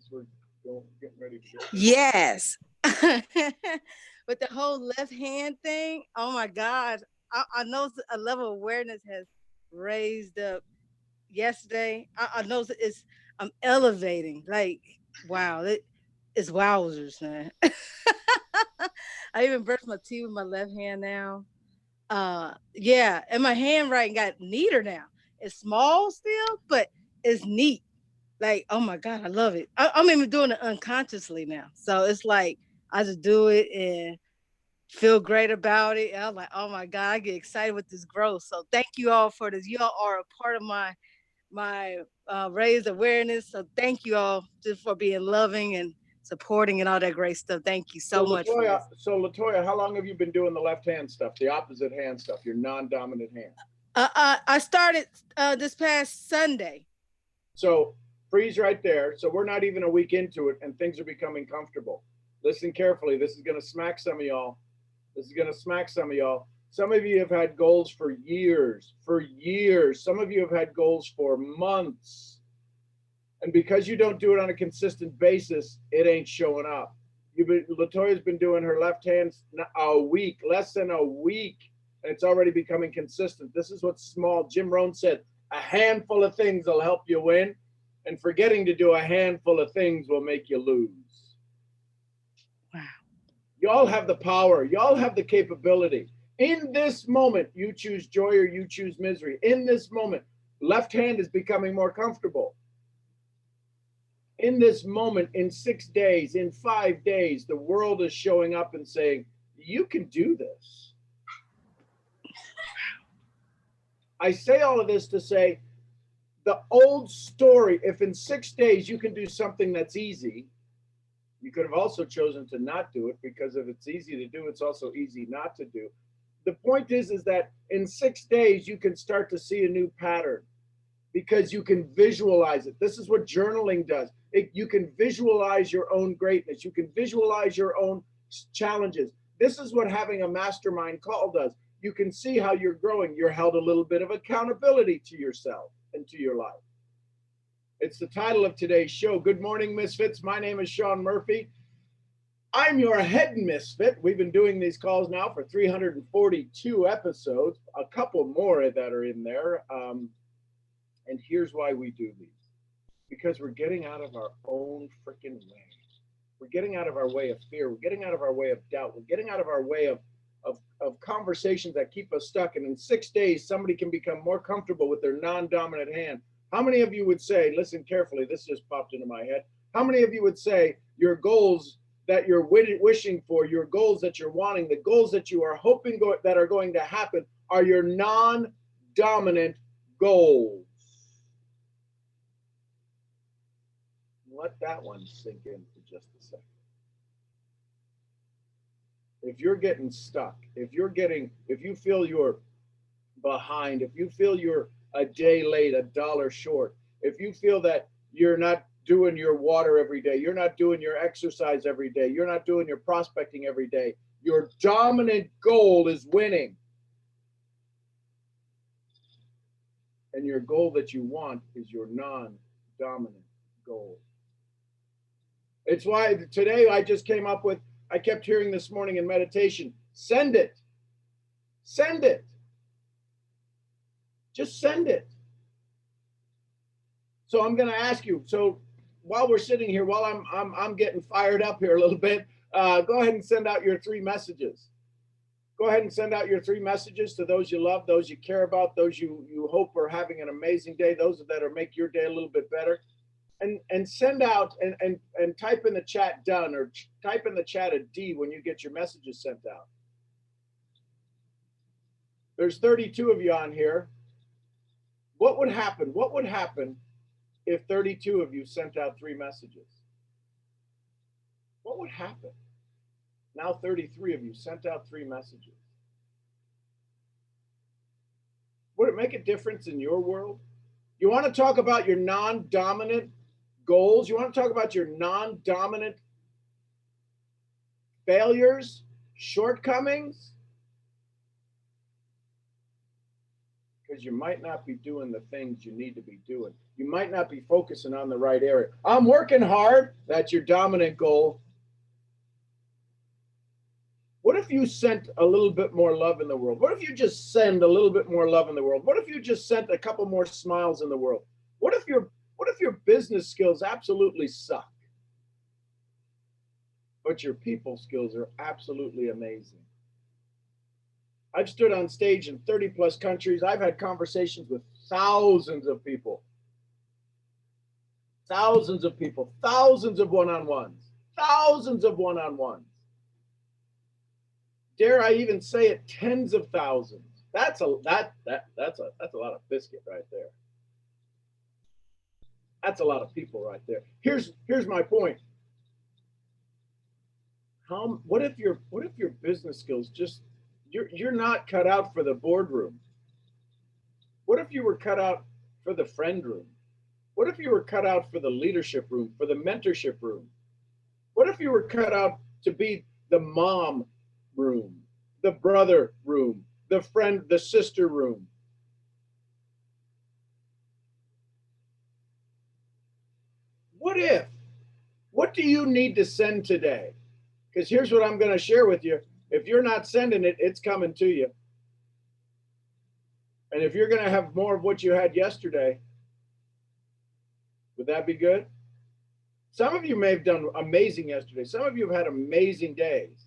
since we're getting ready to get this. Yes. With the whole left hand thing, oh my God. I know a level of awareness has raised up yesterday. I know I'm elevating. Like, wow, it's wowzers, man. I even brush my teeth with my left hand now. Yeah, and my handwriting got neater now. It's small still, but it's neat. Like, oh my God, I love it. I'm even doing it unconsciously now. So it's like I just do it and feel great about it. And I'm like, oh my God, I get excited with this growth. So thank you all for this. You all are a part of my raised awareness. So thank you all just for being loving and supporting and all that great stuff. Thank you so much for this. So Latoya, how long have you been doing the left hand stuff, the opposite hand stuff, your non-dominant hand? I started this past Sunday. So freeze right there. So we're not even a week into it, and things are becoming comfortable. Listen carefully. This is going to smack some of y'all. This is going to smack some of y'all. Some of you have had goals for years, Some of you have had goals for months. And because you don't do it on a consistent basis, it ain't showing up. Latoya's been doing her left hand a week, less than a week, and it's already becoming consistent. This is what small Jim Rohn said. A handful of things will help you win, and forgetting to do a handful of things will make you lose. Wow. Y'all have the power. Y'all have the capability. In this moment, you choose joy or you choose misery. In this moment, left hand is becoming more comfortable. In this moment, in 6 days, in 5 days, the world is showing up and saying, you can do this. I say all of this to say, the old story, if in 6 days you can do something that's easy, you could have also chosen to not do it, because if it's easy to do, it's also easy not to do. The point is that in 6 days, you can start to see a new pattern because you can visualize it. This is what journaling does. You can visualize your own greatness. You can visualize your own challenges. This is what having a mastermind call does. You can see how you're growing. You're held a little bit of accountability to yourself and to your life. It's the title of today's show. Good morning, Misfits. My name is Sean Murphy. I'm your head misfit. We've been doing these calls now for 342 episodes, a couple more that are in there. And here's why we do these. Because we're getting out of our own freaking way. We're getting out of our way of fear. We're getting out of our way of doubt. We're getting out of our way of conversations that keep us stuck. And in 6 days, somebody can become more comfortable with their non-dominant hand. How many of you would say, listen carefully, this just popped into my head. How many of you would say your goals that you're wishing for, your goals that you're wanting, the goals that you are hoping that are going to happen are your non-dominant goals? Let that one sink in for just a second. If you're getting stuck, if you feel you're behind, if you feel you're a day late, a dollar short, if you feel that you're not doing your water every day, you're not doing your exercise every day, you're not doing your prospecting every day, your dominant goal is winning. And your goal that you want is your non-dominant goal. It's why today I just came up with, I kept hearing this morning in meditation, send it. Send it. Just send it. So I'm going to ask you, so while we're sitting here, while I'm getting fired up here a little bit, go ahead and send out your 3 messages. Go ahead and send out your 3 messages to those you love, those you care about, those you hope are having an amazing day, those that are make your day a little bit better. And send out and type in the chat done, or type in the chat a D when you get your messages sent out. There's 32 of you on here. What would happen? What would happen if 32 of you sent out 3 messages? What would happen? Now 33 of you sent out 3 messages. Would it make a difference in your world? You want to talk about your non-dominant goals? You want to talk about your non-dominant failures, shortcomings? Because you might not be doing the things you need to be doing. You might not be focusing on the right area. I'm working hard. That's your dominant goal. What if you sent a little bit more love in the world? What if you just send a little bit more love in the world? What if you just sent a couple more smiles in the world? What if your business skills absolutely suck, but your people skills are absolutely amazing? I've stood on stage in 30 plus countries. I've had conversations with thousands of people, thousands of people, thousands of one-on-ones, thousands of one-on-ones. Dare I even say it, tens of thousands. That's a lot of biscuit right there. That's a lot of people right there. Here's my point. What if your business skills just you're not cut out for the boardroom? What if you were cut out for the friend room? What if you were cut out for the leadership room, for the mentorship room? What if you were cut out to be the mom room, the brother room, the friend, the sister room? What if? What do you need to send today? Because here's what I'm going to share with you. If you're not sending it, it's coming to you. And if you're going to have more of what you had yesterday, would that be good? Some of you may have done amazing yesterday. Some of you have had amazing days.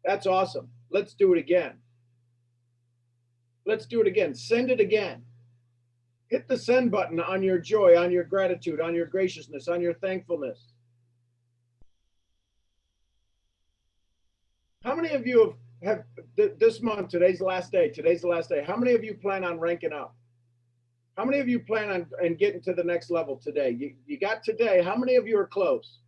That's awesome. Let's do it again. Let's do it again. Send it again. Hit the send button on your joy, on your gratitude, on your graciousness, on your thankfulness. How many of you have this month, today's the last day, how many of you plan on ranking up? How many of you plan on getting to the next level today? You got today. How many of you are close?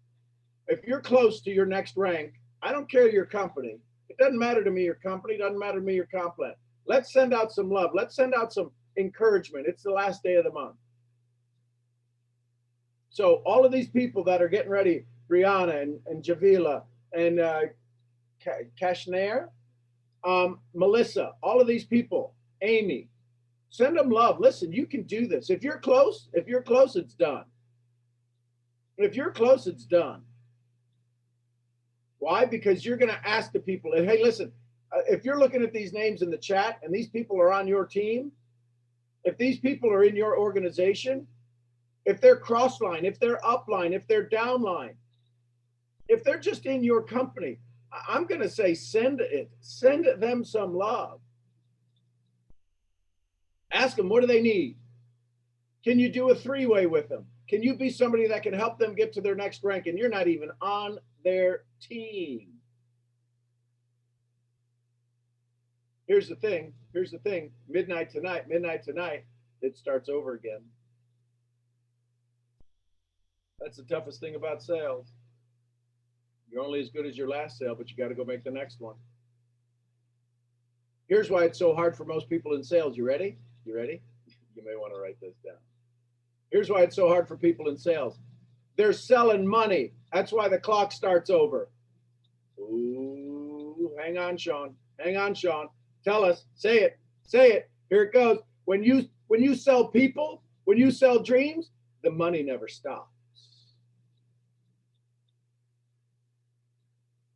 If you're close to your next rank, I don't care your company. It doesn't matter to me your company. It doesn't matter to me your comp plan. Let's send out some love. Let's send out some encouragement. It's the last day of the month. So all of these people that are getting ready, Brianna and Javila and Kashnair, Melissa, all of these people, Amy, send them love. Listen, you can do this. If you're close, it's done. If you're close, it's done. Why? Because you're going to ask the people, hey, listen, if you're looking at these names in the chat and these people are on your team, if these people are in your organization, if they're crossline, if they're upline, if they're downline, if they're just in your company, I'm going to say send them some love. Ask them, what do they need? Can you do a three-way with them? Can you be somebody that can help them get to their next rank and you're not even on their team? Here's the thing. Midnight tonight, it starts over again. That's the toughest thing about sales. You're only as good as your last sale, but you got to go make the next one. Here's why it's so hard for most people in sales. You ready? You may want to write this down. Here's why it's so hard for people in sales. They're selling money. That's why the clock starts over. Ooh, hang on, Sean. Tell us. Say it. Here it goes. When you sell people, when you sell dreams, the money never stops.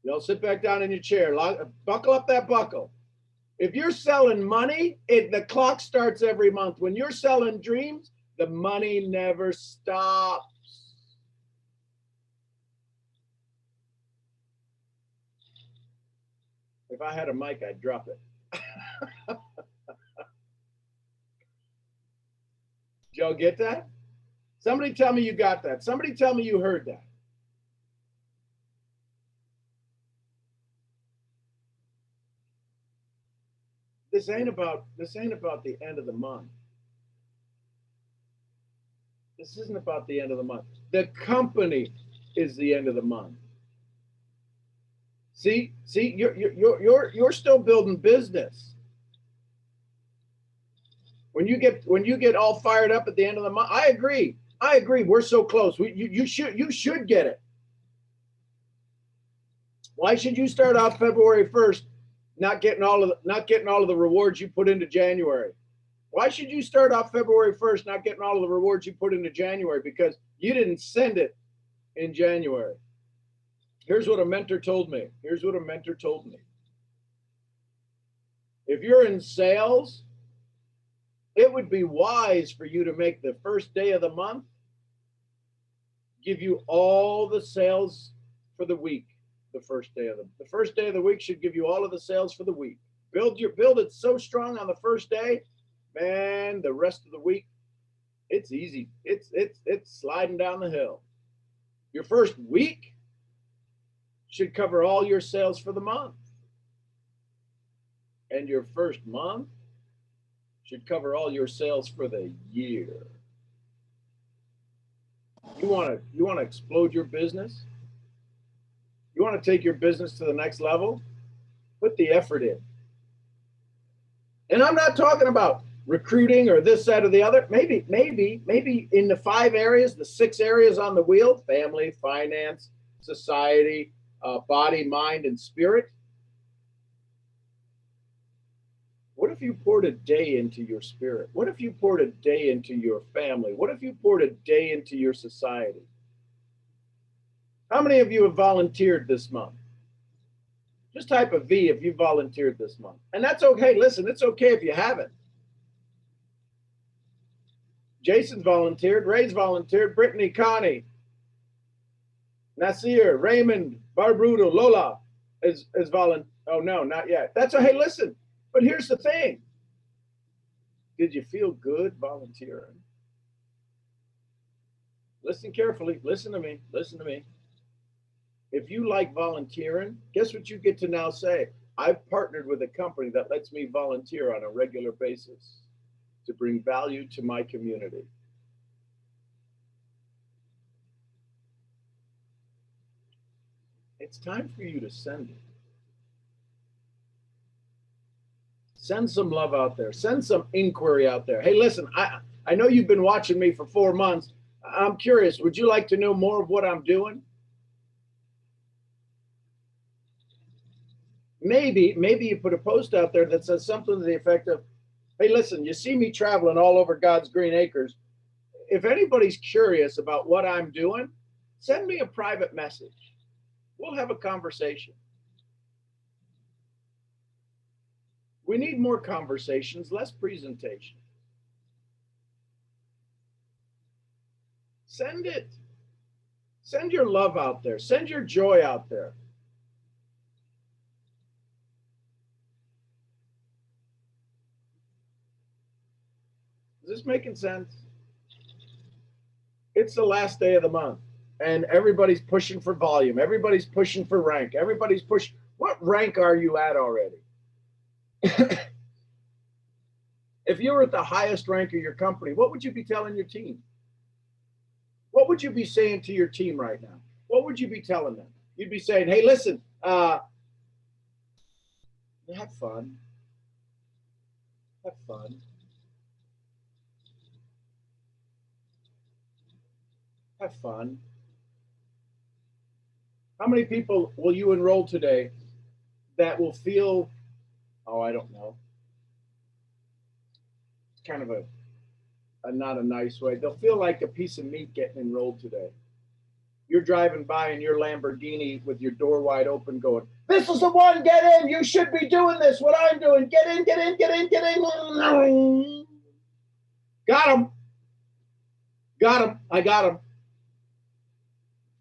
Y'all sit back down in your chair. Buckle up that buckle. If you're selling money, the clock starts every month. When you're selling dreams, the money never stops. If I had a mic, I'd drop it. Did y'all get that? Somebody tell me you got that. Somebody tell me you heard that. This ain't about the end of the month. This isn't about the end of the month. The company is the end of the month. See, you're still building business. When you get all fired up at the end of the month, I agree. We're so close. You should get it. Why should you start off February 1st not getting all of the rewards you put into January? Why should you start off February 1st not getting all of the rewards you put into January? Because you didn't send it in January. Here's what a mentor told me. Here's what a mentor told me. If you're in sales, it would be wise for you to make the first day of the month give you all the sales for the week. The first day of the week should give you all of the sales for the week. Build it so strong on the first day, man. The rest of the week, it's easy. It's sliding down the hill. Your first week should cover all your sales for the month, and your first month should cover all your sales for the year. You want to explode your business? You want to take your business to the next level? Put the effort in. And I'm not talking about recruiting or this, that, or the other. Maybe in the 5 areas, the 6 areas on the wheel: family, finance, society, body, mind, and spirit. What if you poured a day into your spirit? What if you poured a day into your family? What if you poured a day into your society? How many of you have volunteered this month? Just type a V if you volunteered this month. And that's okay. Listen, it's okay if you haven't. Jason's volunteered. Ray's volunteered. Brittany, Connie, Nasir, Raymond, Barbrudo, Lola is volunteered. Oh, no, not yet. That's a, hey, listen. But here's the thing. Did you feel good volunteering? Listen carefully. Listen to me. Listen to me. If you like volunteering, guess what you get to now say? I've partnered with a company that lets me volunteer on a regular basis to bring value to my community. It's time for you to send it. Send some love out there. Send some inquiry out there. Hey, listen, I know you've been watching me for 4 months. I'm curious, would you like to know more of what I'm doing? Maybe you put a post out there that says something to the effect of, hey, listen, you see me traveling all over God's green acres. If anybody's curious about what I'm doing, send me a private message. We'll have a conversation. We need more conversations, less presentation. Send it. Send your love out there. Send your joy out there. Is this making sense? It's the last day of the month, and everybody's pushing for volume. Everybody's pushing for rank. Everybody's pushing. What rank are you at already? If you were at the highest rank of your company, what would you be telling your team? What would you be saying to your team right now? What would you be telling them? You'd be saying, hey, listen, have fun. Have fun. Have fun. How many people will you enroll today that will feel, oh, I don't know, it's kind of a not a nice way. They'll feel like a piece of meat getting enrolled today. You're driving by in your Lamborghini with your door wide open going, this is the one, get in. You should be doing this, what I'm doing. Get in, get in, get in, get in. Got him. Got him. I got him.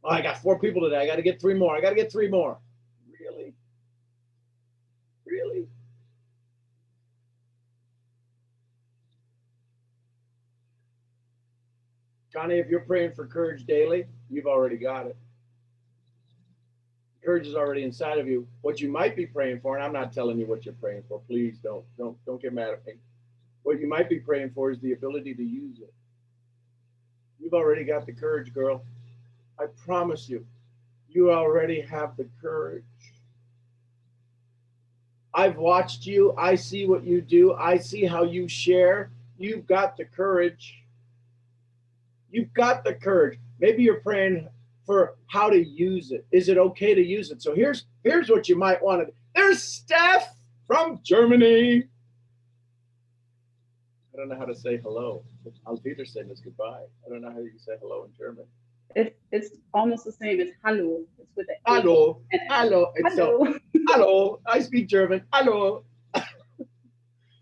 Oh, I got 4 people today. I got to get 3 more. I got to get 3 more. Really? Really? Connie, if you're praying for courage daily, you've already got it. Courage is already inside of you. What you might be praying for, and I'm not telling you what you're praying for. Please don't get mad at me. What you might be praying for is the ability to use it. You've already got the courage, girl. I promise you, you already have the courage. I've watched you. I see what you do. I see how you share. You've got the courage. You've got the courage. Maybe you're praying for how to use it. Is it okay to use it? So here's what you might want to do. There's Steph from Germany. I don't know how to say hello. Auf Wiedersehen is goodbye. I don't know how you say hello in German. It's almost the same as hallo. It's with the H Hallo, and hallo. It's so, hallo. hallo. I speak German. Hallo.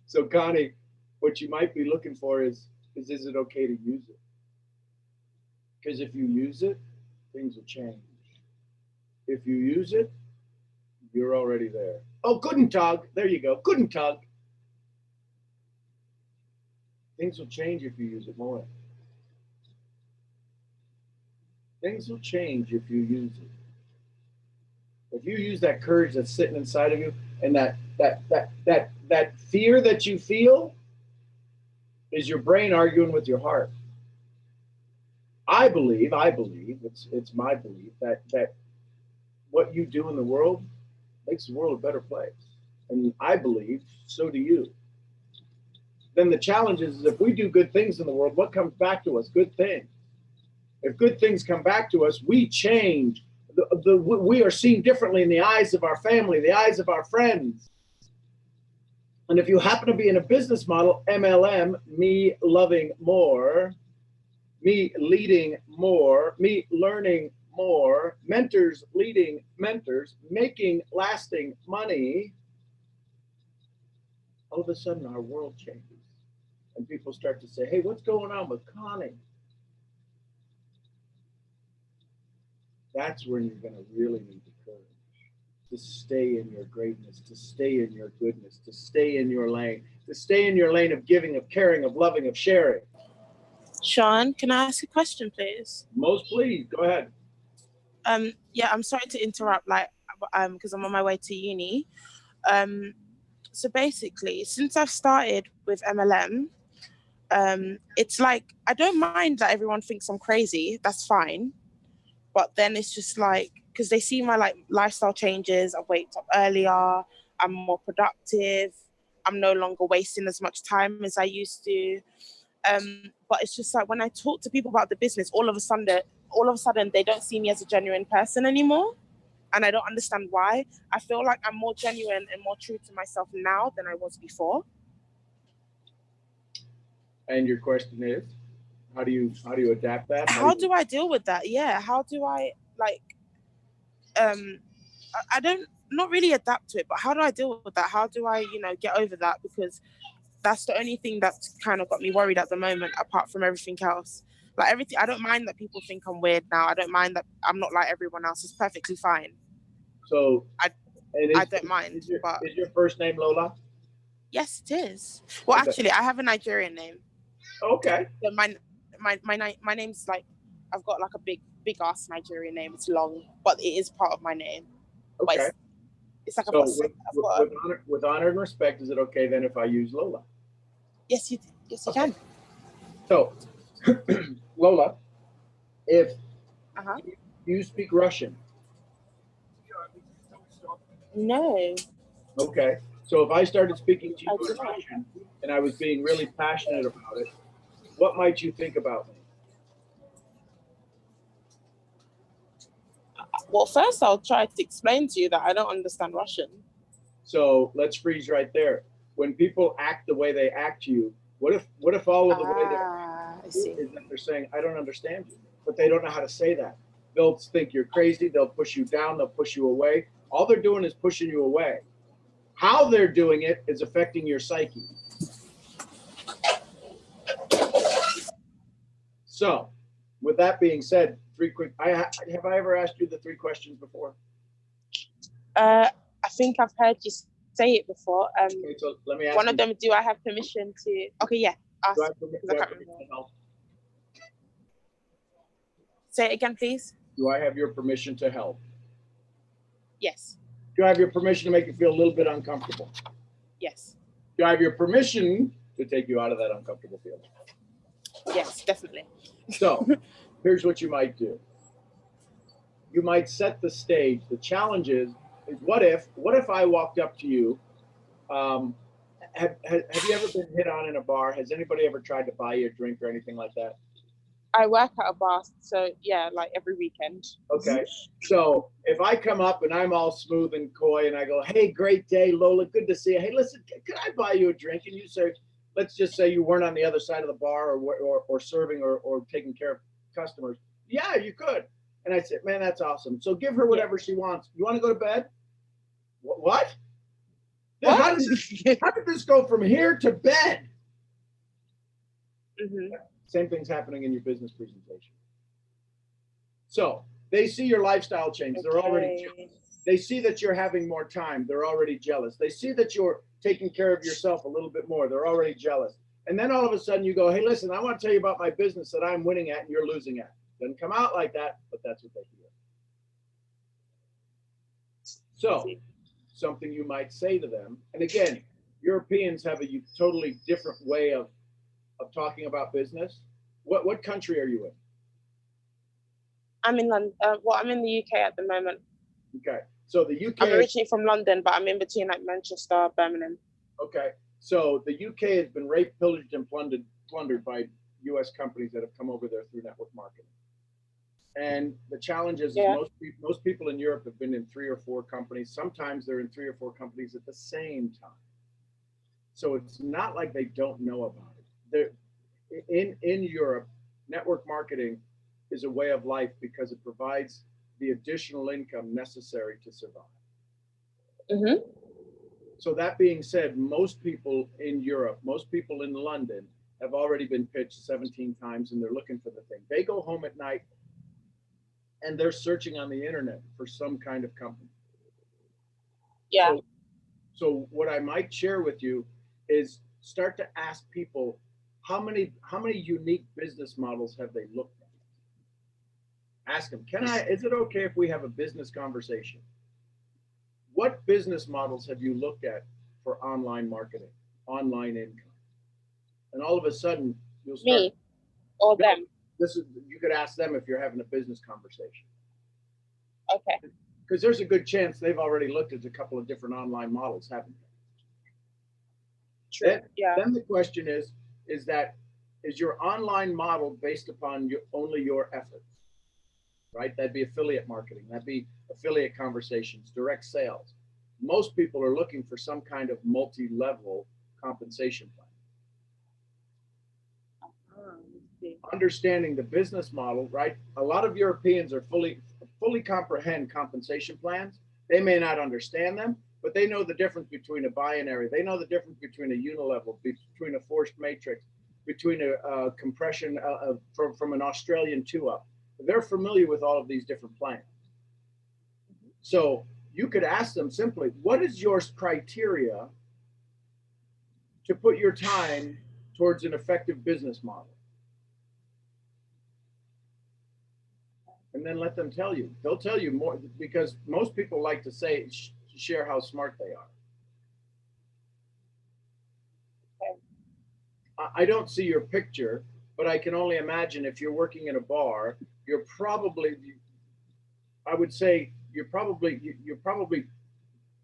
So Connie, what you might be looking for is it okay to use it? Because if you use it, things will change. If you use it, you're already there. Oh, guten Tag. There you go. Guten Tag. Things will change if you use it more. Things will change if you use it. If you use that courage that's sitting inside of you and that fear that you feel is your brain arguing with your heart. I believe, it's my belief that what you do in the world makes the world a better place. And I believe, so do you. Then the challenge is if we do good things in the world, what comes back to us? Good things. If good things come back to us, we change. We are seen differently in the eyes of our family, the eyes of our friends. And if you happen to be in a business model, MLM, me loving more, me leading more, me learning more, mentors leading mentors, making lasting money, all of a sudden our world changes. And people start to say, hey, what's going on with Connie? That's when you're going to really need the courage to stay in your greatness, to stay in your goodness, to stay in your lane, to stay in your lane of giving, of caring, of loving, of sharing. Sean, can I ask a question, please? Most please, go ahead. Yeah, I'm sorry to interrupt, because I'm on my way to uni. So basically, since I've started with MLM, it's like I don't mind that everyone thinks I'm crazy. That's fine. But then it's just like, because they see my lifestyle changes. I've waked up earlier. I'm more productive. I'm no longer wasting as much time as I used to. But it's just like when I talk to people about the business, all of a sudden they don't see me as a genuine person anymore. And I don't understand why. I feel like I'm more genuine and more true to myself now than I was before. And your question is, how do you adapt that? How do I deal with that? Yeah, how do I I don't not really adapt to it, but how do I deal with that? How do I, get over that? Because that's the only thing that's kind of got me worried at the moment, apart from everything else. Like everything, I don't mind that people think I'm weird now. I don't mind that I'm not like everyone else. It's perfectly fine. So I don't mind. Is your first name Lola? Yes, it is. Well, Okay. actually, I have a Nigerian name. Okay. So my name's like, I've got like a big ass Nigerian name. It's long, but it is part of my name. Okay. It's like so with honor and respect, is it okay then if I use Lola? Yes, you can. So, Lola, if Uh-huh. you speak Russian. No. Okay. So if I started speaking to you in Russian and I was being really passionate about it, what might you think about me? Well, first I'll try to explain to you that I don't understand Russian. So let's freeze right there. When people act the way they act to you, what if all of the way they act is that they're saying, I don't understand you, but they don't know how to say that. They'll think you're crazy. They'll push you down. They'll push you away. All they're doing is pushing you away. How they're doing it is affecting your psyche. So, with that being said, have I ever asked you the 3 questions before? I think I've heard you say it before. Okay, so let me ask one of them, do I have permission to? Okay, yeah. Ask. Say it again, please. Do I have your permission to help? Yes. Do I have your permission to make you feel a little bit uncomfortable? Yes. Do I have your permission to take you out of that uncomfortable feeling? Yes, definitely. So, here's what you might do. You might set the stage. The challenge is what if I walked up to you? Have you ever been hit on in a bar? Has anybody ever tried to buy you a drink or anything like that? I work at a bar, so yeah, like every weekend. Okay. So if I come up and I'm all smooth and coy and I go, hey, great day, Lola, good to see you. Hey, listen, can I buy you a drink? And you say, let's just say you weren't on the other side of the bar or serving or taking care of customers. Yeah, you could. And I said, man, that's awesome. So give her whatever she wants. You want to go to bed? What? How did this go from here to bed? Mm-hmm. Same thing's happening in your business presentation. So they see your lifestyle change. They're already jealous. They see that you're having more time. They're already jealous. They see that you're taking care of yourself a little bit more. They're already jealous. And then all of a sudden you go, hey, listen, I want to tell you about my business that I'm winning at and you're losing at. Doesn't come out like that, but that's what they hear. So something you might say to them, and again, Europeans have a totally different way of talking about business. What country are you in? I'm in London. Well, I'm in the UK at the moment. Okay, so the UK. I'm originally from London, but I'm in between like Manchester, Birmingham. Okay, so the UK has been raped, pillaged, and plundered by U.S. companies that have come over there through network marketing. And the challenge is most people in Europe have been in 3 or 4 companies. Sometimes they're in 3 or 4 companies at the same time. So it's not like they don't know about it. In Europe, network marketing is a way of life because it provides the additional income necessary to survive. Mm-hmm. So that being said, most people in Europe, most people in London have already been pitched 17 times and they're looking for the thing. They go home at night and they're searching on the internet for some kind of company. Yeah. So what I might share with you is start to ask people how many unique business models have they looked at? Ask them, is it okay if we have a business conversation? What business models have you looked at for online marketing, online income? And all of a sudden you'll start. Me or them? You could ask them if you're having a business conversation. Okay. Because there's a good chance they've already looked at a couple of different online models, haven't they? True. Then the question is your online model based upon only your efforts? Right? That'd be affiliate marketing. That'd be affiliate conversations, direct sales. Most people are looking for some kind of multi-level compensation plan. Understanding the business model, right? A lot of Europeans are fully comprehend compensation plans. They may not understand them, but they know the difference between a binary. They know the difference between a unilevel, between a forced matrix, between a compression from an Australian 2-up. They're familiar with all of these different plans. So you could ask them simply, what is your criteria to put your time towards an effective business model? And then let them tell you. They'll tell you more because most people like to share how smart they are. Okay. I don't see your picture, but I can only imagine if you're working in a bar, I would say you're probably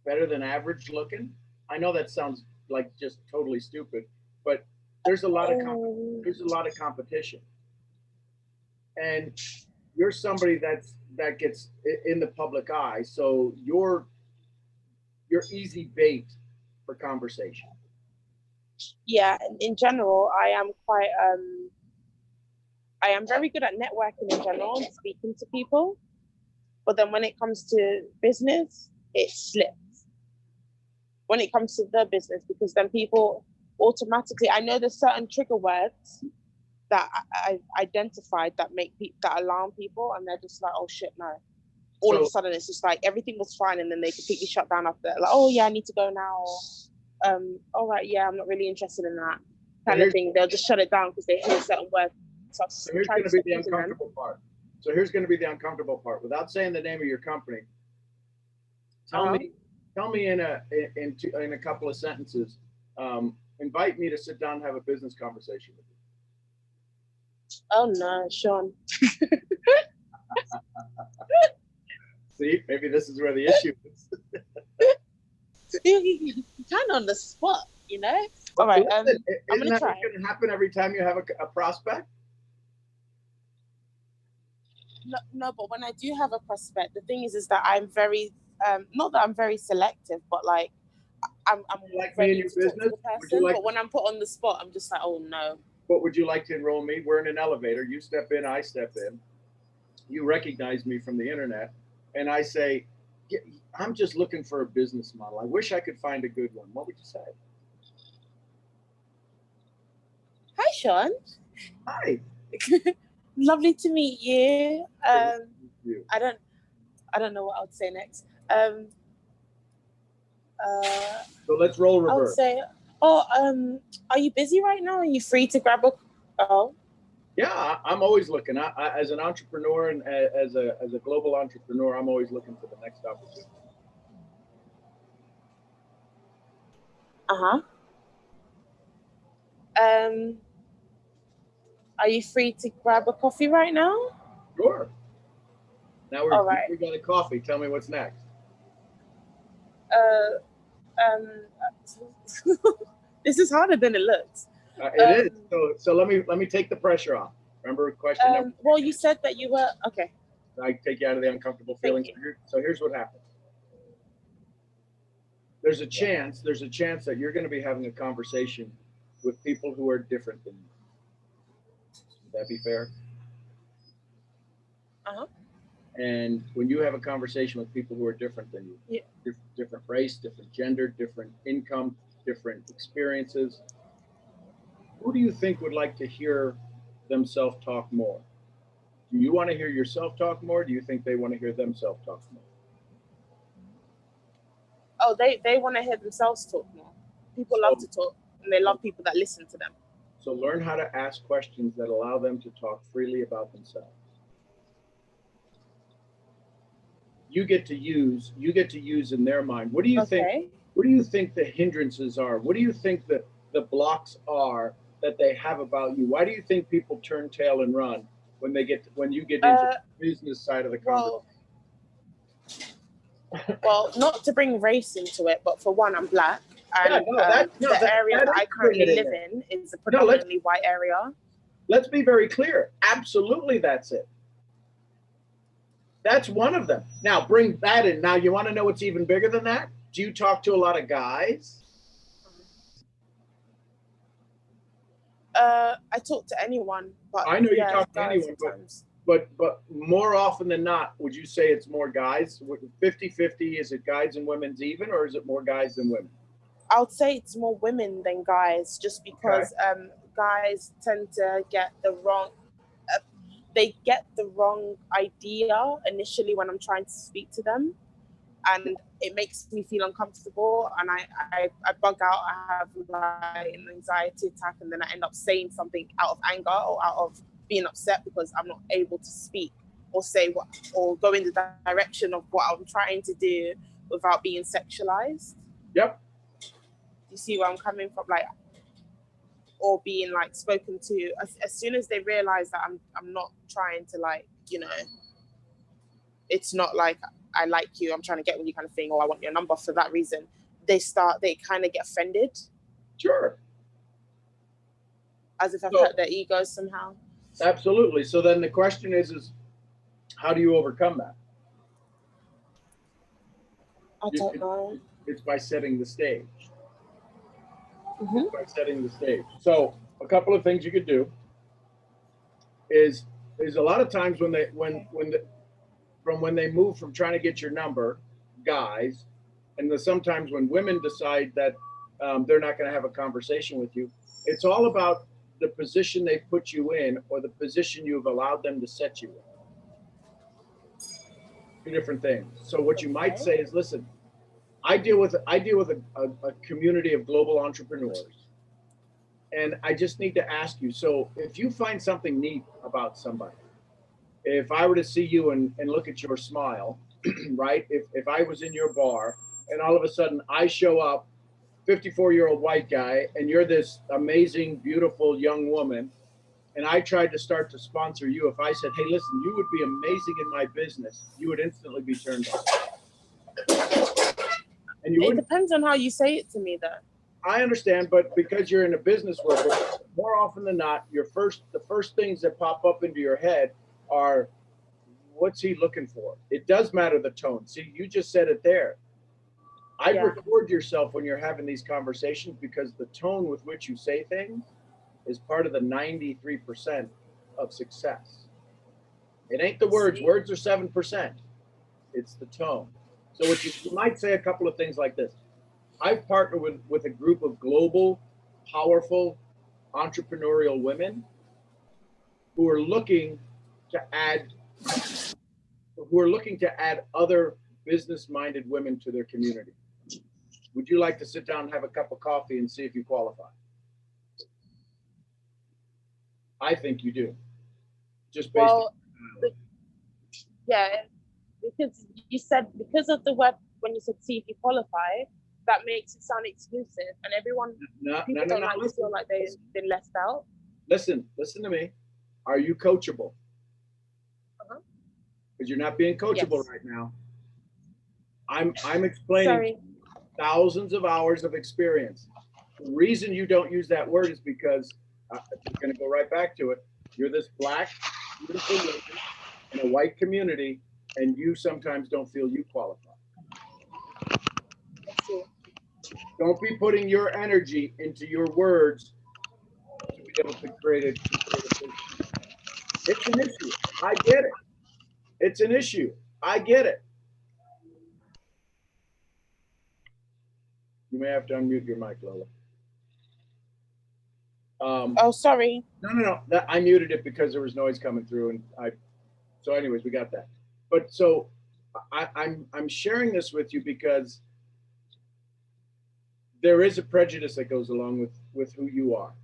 better than average looking. I know that sounds like just totally stupid, but there's a lot of competition. And you're somebody that gets in the public eye, so you're easy bait for conversation. Yeah, in general, I am very good at networking in general and speaking to people, but then when it comes to business, it slips. When it comes to the business, because then people automatically, I know there's certain trigger words that I've identified that that alarm people, and they're just like, oh shit, no. All of a sudden, it's just like everything was fine, and then they completely shut down after that. Like, oh yeah, I need to go now. Or, all right, yeah, I'm not really interested in that kind of thing. They'll just shut it down because they hear certain words. So here's going to be the uncomfortable part. So here's going to be the uncomfortable part. Without saying the name of your company, tell me in a couple of sentences. Invite me to sit down and have a business conversation with you. Oh no, Sean. See, maybe this is where the issue is. You kind of on the spot, you know. All right, I'm going to try. Going to happen every time you have a prospect? No, but when I do have a prospect, the thing is that I'm very, not that I'm very selective, but like, I'm like me in ready your to talk to business? the Would you person, like? but when I'm put on the spot, I'm just like, oh no. What would you like to enroll me? We're in an elevator. You step in, I step in. You recognize me from the internet, and I say, "Yeah, I'm just looking for a business model. I wish I could find a good one." What would you say? Hi, Sean. Hi. Lovely to meet you. You. I don't know what I would say next. So let's roll I would reverse. say, are you busy right now? Are you free to grab a? Oh, Yeah, I'm always looking. As an entrepreneur and as a global entrepreneur, I'm always looking for the next opportunity. uh-huh. Are you free to grab a coffee right now? Sure. Now All right. we got a coffee. Tell me what's next. This is harder than it looks. It is. So let me take the pressure off. Remember question number. Well, you said that you were okay. I take you out of the uncomfortable feelings. Thank you. So here's what happens. There's a chance that you're going to be having a conversation with people who are different than you. Would that be fair? Uh-huh. And when you have a conversation with people who are different than you, Yeah. different race, different gender, different income, different experiences, who do you think would like to hear themselves talk more? Do you want to hear yourself talk more? Do you think they want to hear themselves talk more? Oh, they want to hear themselves talk more. People love to talk, and they love people that listen to them. So learn how to ask questions that allow them to talk freely about themselves. You get to use in their mind. What do you think? What do you think the hindrances are? What do you think the blocks are that they have about you? Why do you think people turn tail and run when you get into the business side of the conversation? Well, not to bring race into it, but for one, I'm black, and the area that I currently live in is a predominantly white area. Let's be very clear. Absolutely, that's it. That's one of them. Now bring that in. Now you want to know what's even bigger than that? Do you talk to a lot of guys? I talk to anyone, but I know you talk to anyone, but more often than not, would you say it's more guys? 50-50, is it guys and women's even, or is it more guys than women? I would say it's more women than guys, just because guys tend to get the wrong idea initially when I'm trying to speak to them, and it makes me feel uncomfortable, and I bug out. I have like an anxiety attack, and then I end up saying something out of anger or out of being upset because I'm not able to speak or say what or go in the direction of what I'm trying to do without being sexualized. Yep. You see where I'm coming from, like, or being like spoken to. As soon as they realize that I'm not trying to, like, you know, it's not like I like you, I'm trying to get with you kind of thing, or I want your number for that reason, they kind of get offended. Sure. As if I've hurt their egos somehow. Absolutely. So then the question is how do you overcome that? I don't know. It's by setting the stage. Mm-hmm. By setting the stage. So a couple of things you could do is a lot of times when they move from trying to get your number, guys, and sometimes when women decide that they're not going to have a conversation with you, it's all about the position they put you in or the position you've allowed them to set you in. Two different things. So what you might say is, listen, I deal with a community of global entrepreneurs, and I just need to ask you. So if you find something neat about somebody, if I were to see you and look at your smile, right? If I was in your bar and all of a sudden I show up, 54-year-old white guy, and you're this amazing, beautiful young woman, and I tried to start to sponsor you, if I said, hey, listen, you would be amazing in my business, you would instantly be turned on. And it depends on how you say it to me, though. I understand, but because you're in a business world, more often than not, the first things that pop up into your head are, what's he looking for? It does matter the tone. See, you just said it there. I'd Yeah. record yourself when you're having these conversations because the tone with which you say things is part of the 93% of success. It ain't the words. See? Words are 7%. It's the tone. So what you might say a couple of things like this. I've partnered with a group of global, powerful, entrepreneurial women who are looking to add other business-minded women to their community. Would you like to sit down and have a cup of coffee and see if you qualify? I think you do. Just based Well, yeah, because you said because of the word when you said see if you qualify, that makes it sound exclusive, and everyone people don't like to feel like they've been left out. Listen to me. Are you coachable? Because you're not being coachable right now. I'm explaining Sorry. thousands of hours of experience. The reason you don't use that word is because I'm going to go right back to it. You're this black, beautiful woman in a white community, and you sometimes don't feel you qualify. Don't be putting your energy into your words to be able to create it. It's an issue. I get it. It's an issue. I get it. You may have to unmute your mic, Lola. Oh, sorry. No. I muted it because there was noise coming through, and so anyways, we got that. But so I'm sharing this with you because there is a prejudice that goes along with who you are.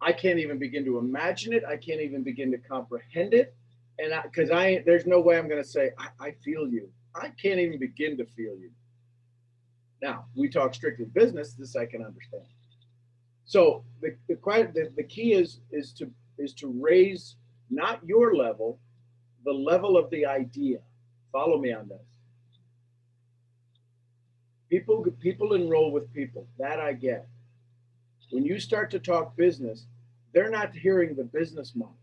I can't even begin to imagine it. I can't even begin to comprehend it. And because there's no way I'm going to say, I feel you. I can't even begin to feel you. Now, we talk strictly business. This I can understand. So the key is to raise not your level, the level of the idea. Follow me on this. People enroll with people. That I get. When you start to talk business, they're not hearing the business model.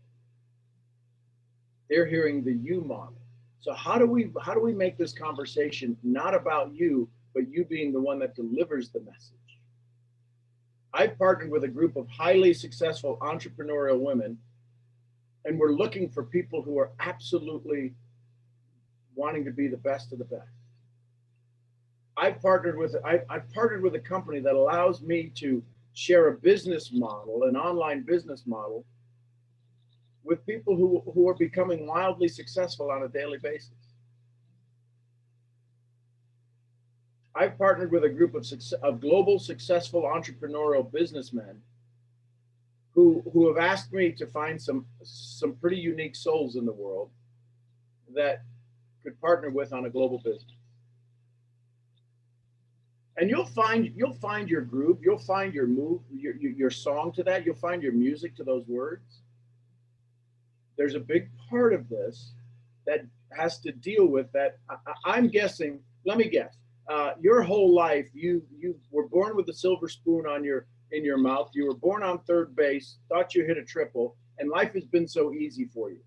They're hearing the you model. So how do we make this conversation not about you, but you being the one that delivers the message? I've partnered with a group of highly successful entrepreneurial women, and we're looking for people who are absolutely wanting to be the best of the best. I've partnered with a company that allows me to share a business model, an online business model, with people who are becoming wildly successful on a daily basis. I've partnered with a group of global successful entrepreneurial businessmen who have asked me to find some pretty unique souls in the world that could partner with on a global business. And you'll find your groove, you'll find your move, your song to that, you'll find your music to those words. There's a big part of this that has to deal with that. I'm guessing, let me guess, your whole life you were born with a silver spoon in your mouth. You were born on third base, thought you hit a triple, and life has been so easy for you.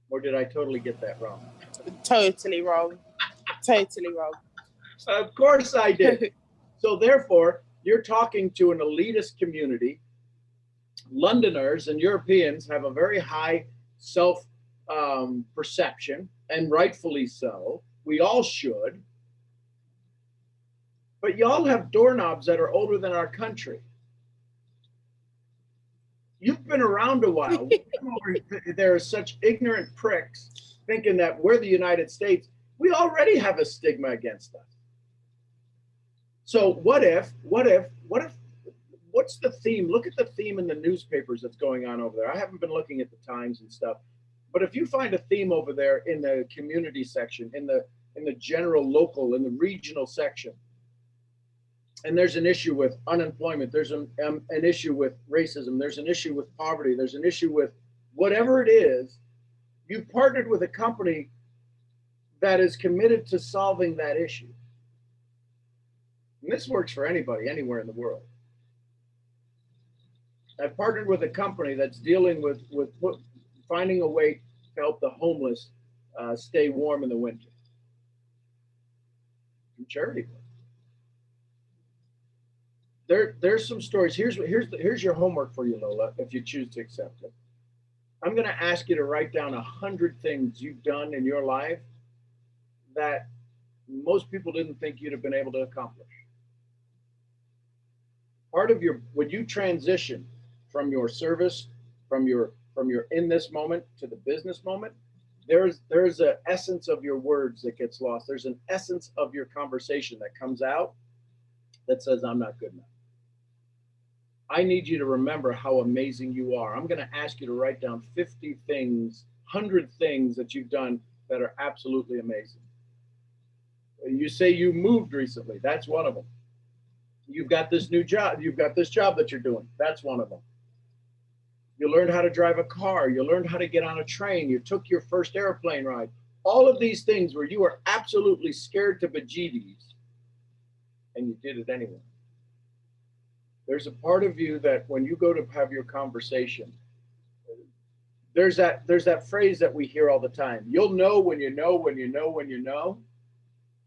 Or did I totally get that wrong? Totally wrong. Totally wrong. Of course I did. So therefore, you're talking to an elitist community. Londoners and Europeans have a very high self perception, and rightfully so. We all should. But y'all have doorknobs that are older than our country. You've been around a while. There are such ignorant pricks thinking that we're the United States. We already have a stigma against us. So what's the theme? Look at the theme in the newspapers that's going on over there. I haven't been looking at the Times and stuff, but if you find a theme over there in the community section, in the general local, in the regional section, and there's an issue with unemployment, there's an issue with racism, there's an issue with poverty, there's an issue with whatever it is, you partnered with a company that is committed to solving that issue. And this works for anybody, anywhere in the world. I've partnered with a company that's dealing with finding a way to help the homeless stay warm in the winter. Charity work. there's some stories. Here's your homework for you, Lola, if you choose to accept it. I'm going to ask you to write down 100 things you've done in your life that most people didn't think you'd have been able to accomplish. Part of your when you transition from your service, from your in this moment to the business moment, there's an essence of your words that gets lost. There's an essence of your conversation that comes out that says, I'm not good enough. I need you to remember how amazing you are. I'm going to ask you to write down 50 things, 100 things that you've done that are absolutely amazing. You say you moved recently. That's one of them. You've got this new job. You've got this job that you're doing. That's one of them. You learned how to drive a car. You learned how to get on a train. You took your first airplane ride. All of these things where you were absolutely scared to bejeebies, and you did it anyway. There's a part of you that when you go to have your conversation, there's that phrase that we hear all the time. You'll know when you know when you know when you know.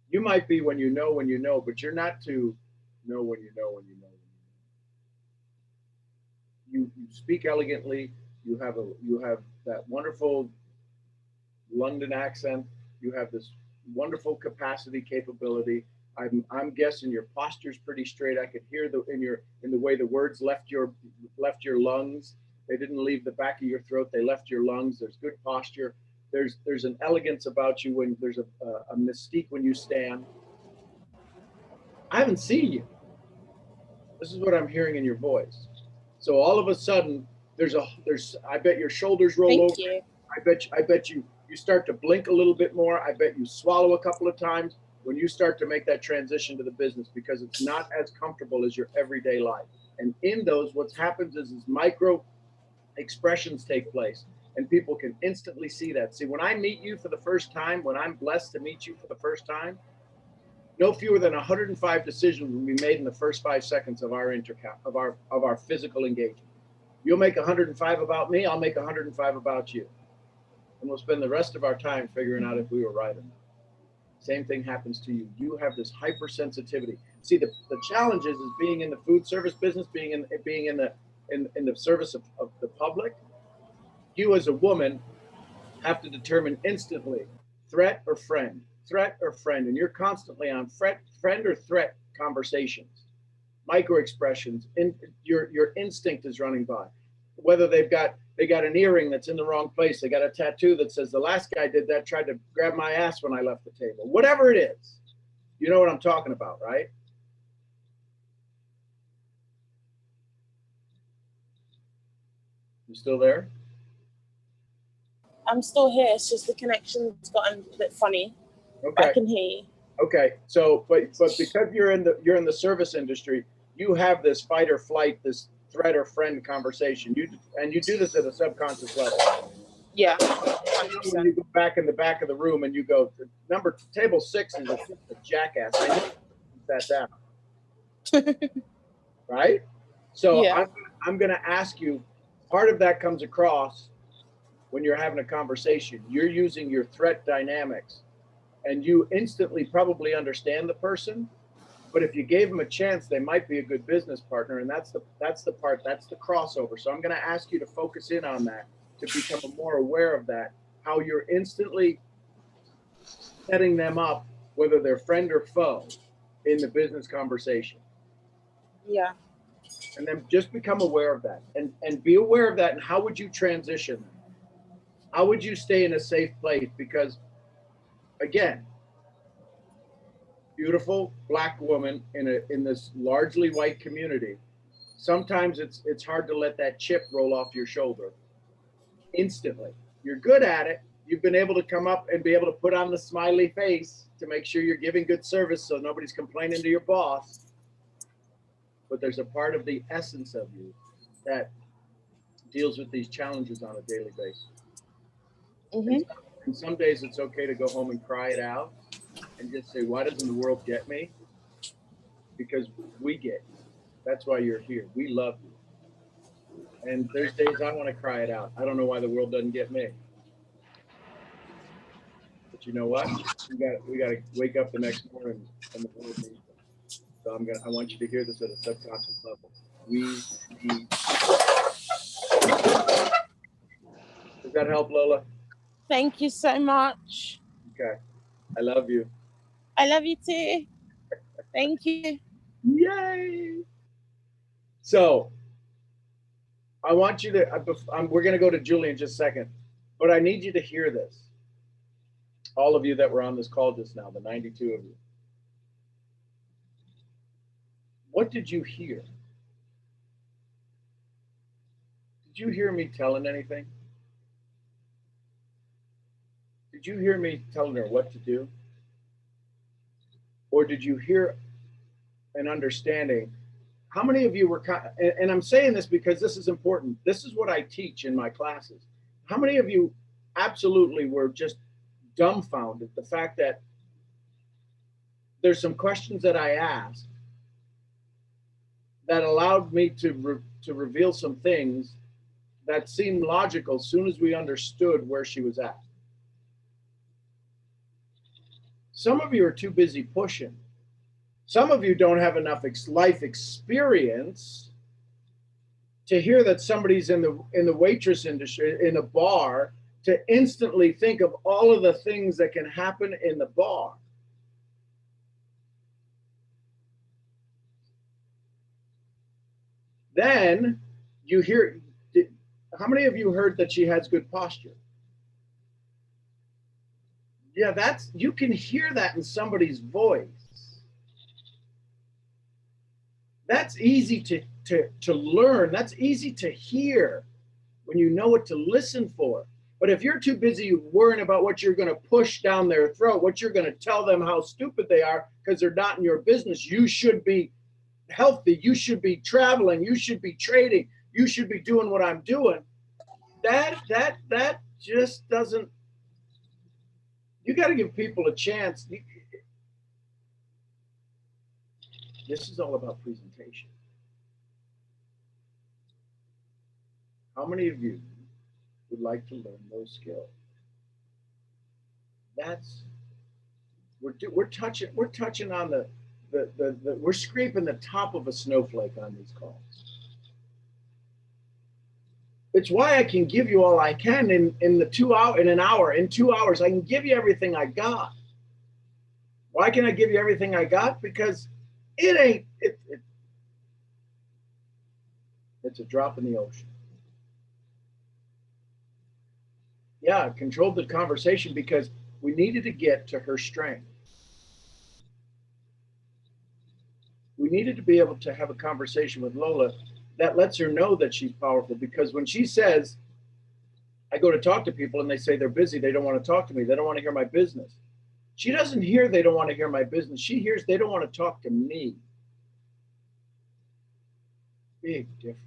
You might be when you know, but you're not to know when you know when you know. You speak elegantly. You have that wonderful London accent. You have this wonderful capacity, capability. I'm guessing your posture's pretty straight. I could hear in the way the words left your lungs. They didn't leave the back of your throat. They left your lungs. There's good posture. There's an elegance about you when there's a mystique when you stand. I haven't seen you. This is what I'm hearing in your voice. So all of a sudden, there's I bet your shoulders roll Thank over. you. I bet you start to blink a little bit more. I bet you swallow a couple of times when you start to make that transition to the business because it's not as comfortable as your everyday life. And in those, what happens is micro expressions take place and people can instantly see that. See, when I meet you for the first time, when I'm blessed to meet you for the first time, no fewer than 105 decisions will be made in the first 5 seconds of our of our physical engagement. You'll make 105 about me, I'll make 105 about you. And we'll spend the rest of our time figuring out if we were right or not. Same thing happens to you. You have this hypersensitivity. See, the challenge is being in the food service business, being in the service of the public. You as a woman have to determine instantly threat or friend, and you're constantly on friend or threat conversations, micro expressions. Your instinct is running by. Whether they got an earring that's in the wrong place, they got a tattoo that says the last guy did that, tried to grab my ass when I left the table. Whatever it is, you know what I'm talking about, right? You still there? I'm still here. It's just the connection's gotten a bit funny. Okay. But I can hear you. Okay. So, but because you're in the service industry, you have this fight or flight, this threat or friend conversation. You do this at a subconscious level. Yeah. When you go back in the back of the room and you go, table 6 is a jackass. I know that down. Right? So Yeah. I'm going to ask you, part of that comes across when you're having a conversation. You're using your threat dynamics and you instantly probably understand the person. But if you gave them a chance, they might be a good business partner. And that's the crossover. So I'm going to ask you to focus in on that, to become more aware of that, how you're instantly setting them up, whether they're friend or foe, in the business conversation. Yeah. And then just become aware of that and be aware of that. And how would you transition? How would you stay in a safe place? Because again, beautiful Black woman in this largely white community, sometimes it's hard to let that chip roll off your shoulder instantly. You're good at it. You've been able to come up and be able to put on the smiley face to make sure you're giving good service so nobody's complaining to your boss. But there's a part of the essence of you that deals with these challenges on a daily basis. Mm-hmm. And some days it's okay to go home and cry it out and just say, why doesn't the world get me? Because we get you. That's why you're here. We love you. And there's days I want to cry it out. I don't know why the world doesn't get me. But you know what? We got to wake up the next morning and the world needs us. So I want you to hear this at a subconscious level. We need. Does that help, Lola? Thank you so much. Okay. I love you. I love you too. Thank you. Yay! So I want you to, we're going to go to Julie in just a second, but I need you to hear this. All of you that were on this call just now, the 92 of you. What did you hear? Did you hear me telling anything? Did you hear me telling her what to do? Or did you hear an understanding? How many of you were, and I'm saying this because this is important. This is what I teach in my classes. How many of you absolutely were just dumbfounded the fact that there's some questions that I asked that allowed me to reveal some things that seemed logical as soon as we understood where she was at. Some of you are too busy pushing. Some of you don't have enough life experience to hear that somebody's in the waitress industry, in a bar, to instantly think of all of the things that can happen in the bar. Then you hear, how many of you heard that she has good posture? Yeah, you can hear that in somebody's voice. That's easy to learn. That's easy to hear when you know what to listen for. But if you're too busy worrying about what you're going to push down their throat, what you're going to tell them how stupid they are because they're not in your business, you should be healthy. You should be traveling. You should be trading. You should be doing what I'm doing. That just doesn't. You got to give people a chance. This is all about presentation. How many of you would like to learn those skills? We're touching on we're scraping the top of a snowflake on these calls. It's why I can give you all I can in an hour. In 2 hours, I can give you everything I got. Why can I give you everything I got? Because it's a drop in the ocean. Yeah, controlled the conversation because we needed to get to her strength. We needed to be able to have a conversation with Lola that lets her know that she's powerful, because when she says, I go to talk to people and they say they're busy, they don't want to talk to me, they don't want to hear my business. She doesn't hear they don't want to hear my business. She hears they don't want to talk to me. Big difference.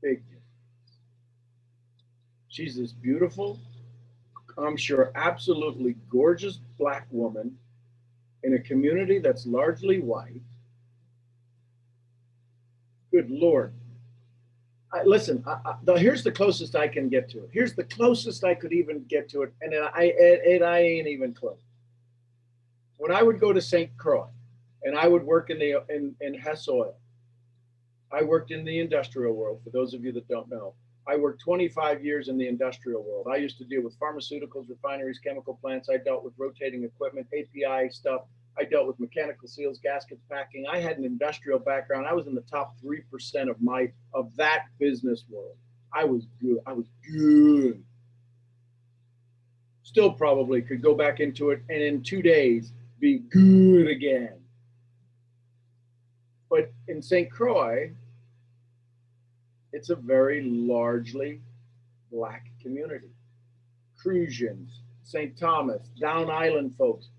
Big difference. She's this beautiful, I'm sure, absolutely gorgeous Black woman in a community that's largely white. Good Lord. Listen, here's the closest I can get to it. Here's the closest I could even get to it, and I ain't even close. When I would go to St. Croix, and I would work in Hess Oil, I worked in the industrial world. For those of you that don't know, I worked 25 years in the industrial world. I used to deal with pharmaceuticals, refineries, chemical plants. I dealt with rotating equipment, API stuff. I dealt with mechanical seals, gaskets, packing. I had an industrial background. I was in the top 3% of that business world. I was good. I was good. Still probably could go back into it and in 2 days be good again. But in St. Croix, it's a very largely Black community. Crucians, St. Thomas, Down Island folks,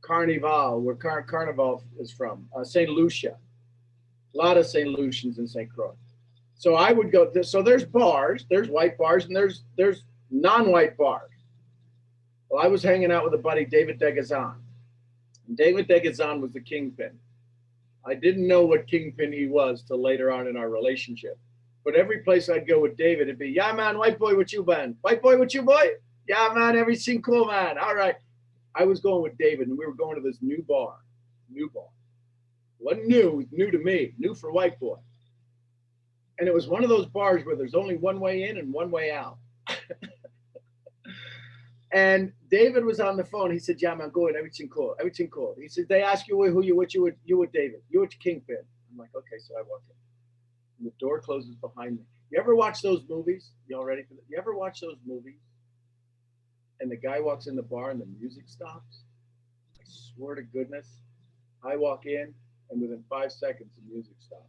Carnival, where Carnival is from, St. Lucia. A lot of St. Lucians in St. Croix. So I would go, so there's bars, there's white bars, and there's non-white bars. Well, I was hanging out with a buddy, David Degazan. David Degazan was the kingpin. I didn't know what kingpin he was till later on in our relationship. But every place I'd go with David, it'd be, yeah, man, white boy, what you, man? White boy, what you, boy? Yeah, man, everything cool, man. All right. I was going with David, and we were going to this new bar. new bar. Wasn't new, new to me, new for white boy. And it was one of those bars where there's only one way in and one way out. And David was on the phone. He said, "Yeah, man, go in. Everything cool. Everything cool." He said, "They ask you who you with David. You with Kingpin." I'm like, "Okay." So I walk in. And the door closes behind me. You ever watch those movies? You all ready for that? You ever watch those movies? And the guy walks in the bar and the music stops? I swear to goodness, I walk in and within 5 seconds the music stops.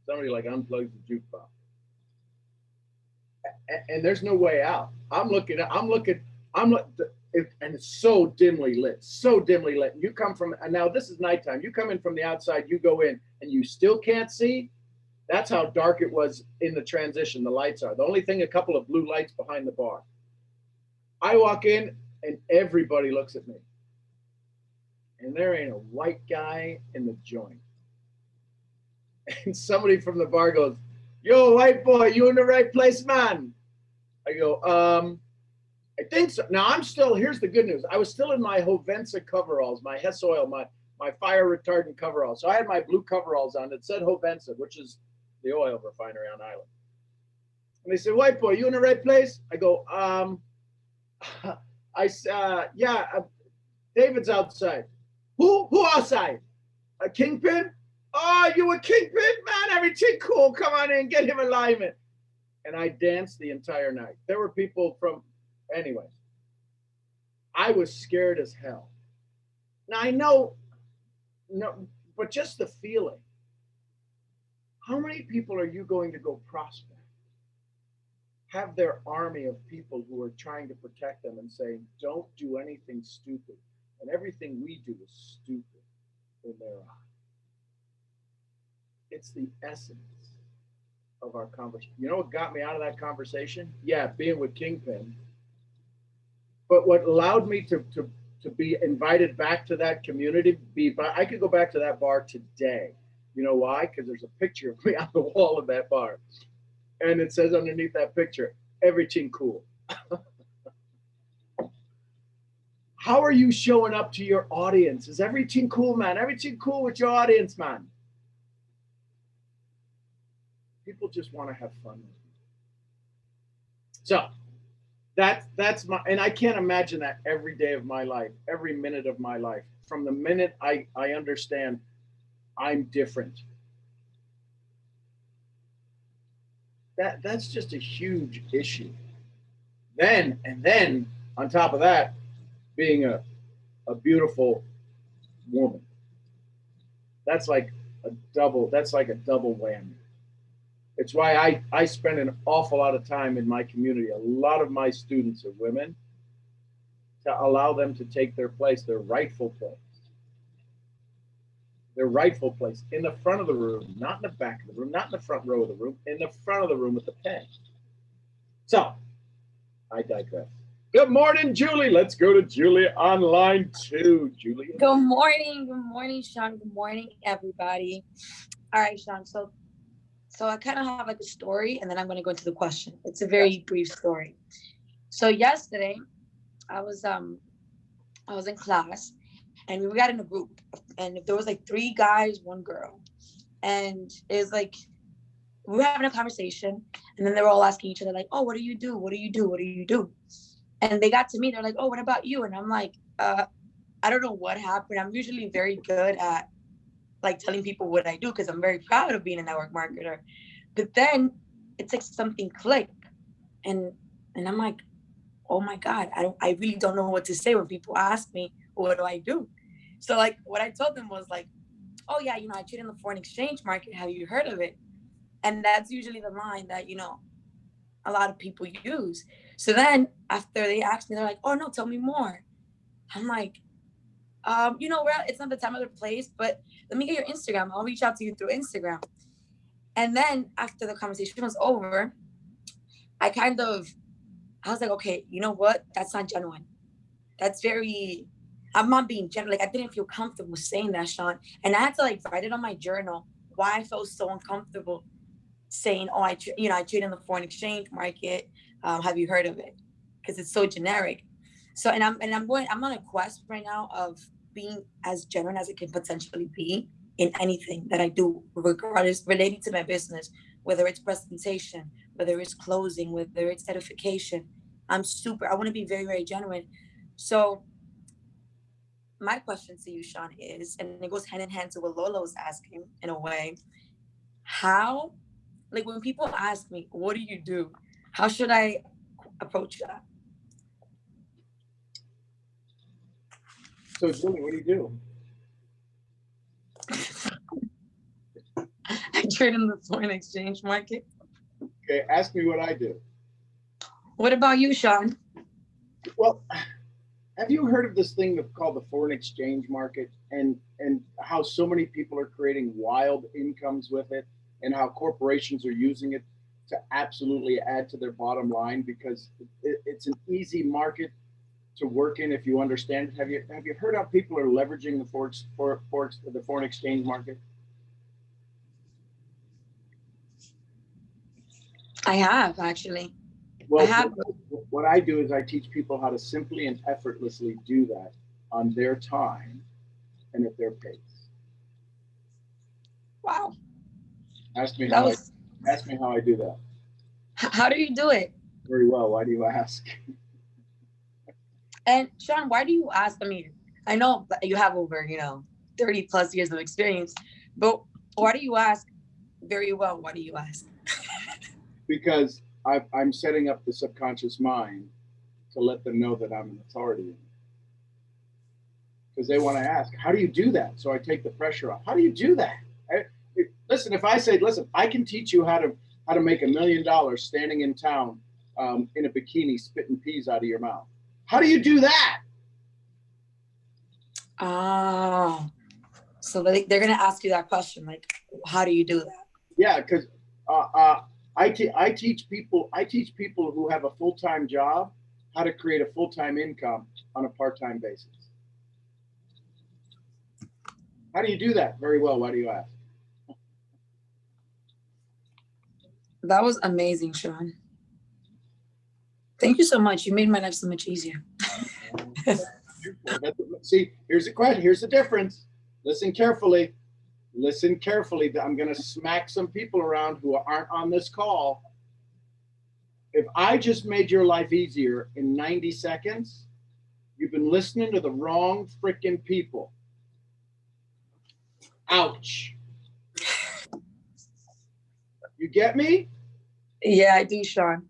Somebody like unplugs the jukebox. And there's no way out. I'm looking, and it's so dimly lit, so dimly lit. You come from, and now this is nighttime. You come in from the outside, you go in, and you still can't see. That's how dark it was in the transition. The lights are the only thing. A couple of blue lights behind the bar. I walk in, and everybody looks at me, and there ain't a white guy in the joint. And somebody from the bar goes, "Yo, white boy, you in the right place, man?" I go, I think so. Now I'm still, here's the good news. I was still in my Hovensa coveralls, my Hess oil, my fire retardant coveralls. So I had my blue coveralls on that said Hovensa, which is the oil refinery on island. And they said, "White boy, you in the right place?" I go, yeah, David's outside. Who outside? A Kingpin? "Oh, you a Kingpin? Man, everything cool. Come on in, get him alignment." And I danced the entire night. There were people from, anyways, I was scared as hell. Now I know, no, but just the feeling. How many people are you going to go prospect? Have their army of people who are trying to protect them and saying, "Don't do anything stupid." And everything we do is stupid in their eyes. It's the essence of our conversation. You know what got me out of that conversation? Yeah, being with Kingpin. But what allowed me to be invited back to that community, I could go back to that bar today. You know why? Because there's a picture of me on the wall of that bar. And it says underneath that picture, "Everything cool." How are you showing up to your audience? Is everything cool, man? Everything cool with your audience, man? People just want to have fun with you. So that's my, and I can't imagine that every day of my life, every minute of my life. From the minute I understand I'm different. That's just a huge issue. Then on top of that, being a beautiful woman. That's like a double whammy. It's why I spend an awful lot of time in my community. A lot of my students are women, to allow them to take their place, their rightful place. Their rightful place in the front of the room, not in the back of the room, not in the front row of the room, in the front of the room with the pen. So, I digress. Good morning, Julie. Let's go to Julie on line 2. Julie. Good morning, Sean. Good morning, everybody. All right, Sean. So I kind of have like a story, and then I'm going to go into the question. It's a very brief story. So yesterday, I was in class, and we got in a group, and there was like 3 guys, 1 girl, and it was like we were having a conversation, and then they were all asking each other like, "Oh, what do you do? What do you do? What do you do?" And they got to me. They're like, "Oh, what about you?" And I'm like, I don't know what happened. I'm usually very good at like telling people what I do because I'm very proud of being a network marketer. But then it's like something clicked, and I'm like, oh my God, I really don't know what to say when people ask me, what do I do? So like what I told them was like, "Oh yeah, I trade in the foreign exchange market. Have you heard of it?" And that's usually the line that, a lot of people use. So then after they asked me, they're like, "Oh no, tell me more." I'm like, well, it's not the time or the place, but let me get your Instagram. I'll reach out to you through Instagram. And then after the conversation was over, I was like, okay, you know what? That's not genuine. I'm not being genuine. Like I didn't feel comfortable saying that, Sean. And I had to like write it on my journal why I felt so uncomfortable saying, "Oh, I trade in the foreign exchange market. Have you heard of it?" Because it's so generic. So, and I'm on a quest right now of being as genuine as it can potentially be in anything that I do, regardless relating to my business, whether it's presentation, whether it's closing, whether it's edification. I want to be very, very genuine. So my question to you, Sean, is, and it goes hand in hand to what Lola was asking in a way, how, like when people ask me, what do you do? How should I approach that? So Julie, what do you do? I trade in the foreign exchange market. Okay, ask me what I do. What about you, Sean? Well, have you heard of this thing called the foreign exchange market, and how so many people are creating wild incomes with it, and how corporations are using it to absolutely add to their bottom line because it's an easy market to work in if you understand it. Have you heard how people are leveraging the foreign exchange market? I have actually. Well, I have. what I do is I teach people how to simply and effortlessly do that on their time and at their pace. Wow. Ask me That how was. ask me how I do that. How do you do it? Very well. Why do you ask? And Sean, why do you ask? I mean, I know that you have over 30 plus years of experience, but why do you ask? Very well. Why do you ask? Because I'm setting up the subconscious mind to let them know that I'm an authority. Because they want to ask, how do you do that? So I take the pressure off. How do you do that? Listen, if I say, listen, I can teach you how to make $1 million standing in town in a bikini, spitting peas out of your mouth. How do you do that? So they're going to ask you that question, like, how do you do that? Yeah, because I teach people who have a full-time job how to create a full-time income on a part-time basis. How do you do that? Very well. Why do you ask? That was amazing, Sean. Thank you so much. You made my life so much easier. See, here's the question. Here's the difference. Listen carefully. Listen carefully. I'm going to smack some people around who aren't on this call. If I just made your life easier in 90 seconds, you've been listening to the wrong freaking people. Ouch. You get me? Yeah, I do, Sean.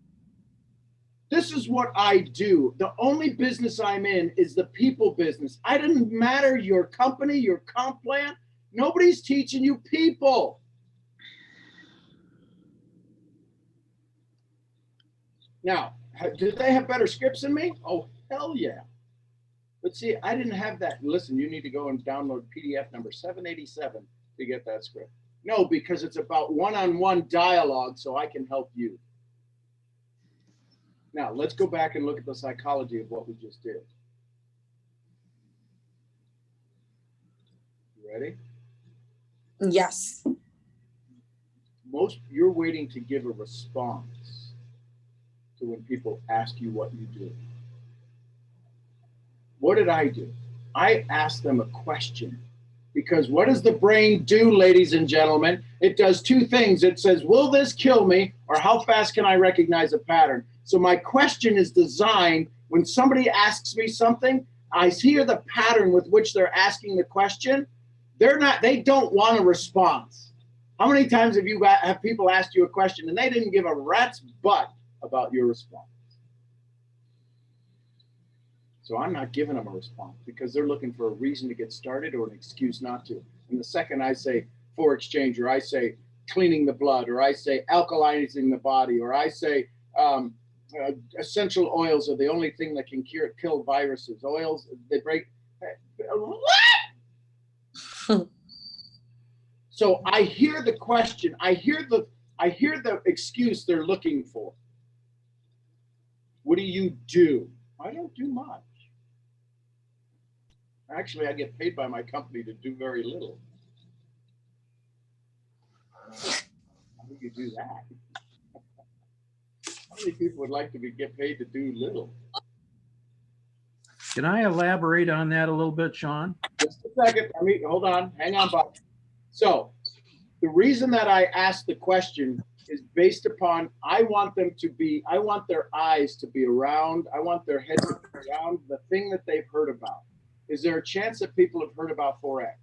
This is what I do. The only business I'm in is the people business. I didn't matter your company, your comp plan. Nobody's teaching you people. Now, do they have better scripts than me? Oh, hell yeah. But see, I didn't have that. Listen, you need to go and download PDF number 787 to get that script. No, because it's about one-on-one dialogue, so I can help you. Now, let's go back and look at the psychology of what we just did. You ready? Yes. You're waiting to give a response to when people ask you what you do. What did I do? I asked them a question. Because what does the brain do, ladies and gentlemen? It does two things. It says, will this kill me? Or how fast can I recognize a pattern? So my question is designed, when somebody asks me something, I hear the pattern with which they're asking the question. They don't want a response. How many times have people asked you a question and they didn't give a rat's butt about your response? So I'm not giving them a response because they're looking for a reason to get started or an excuse not to. And the second I say for exchange, or I say cleaning the blood, or I say alkalizing the body, or I say essential oils are the only thing that can kill viruses. Oils, they break. What? So I hear the question. I hear the excuse they're looking for. What do you do? I don't do much. Actually, I get paid by my company to do very little. How do you do that? How many people would like to get paid to do little? Can I elaborate on that a little bit, Sean? Just a second. I mean, hold on. Hang on, Bob. So the reason that I asked the question is based upon I want their eyes to be around, I want their head to be around the thing that they've heard about. Is there a chance that people have heard about Forex?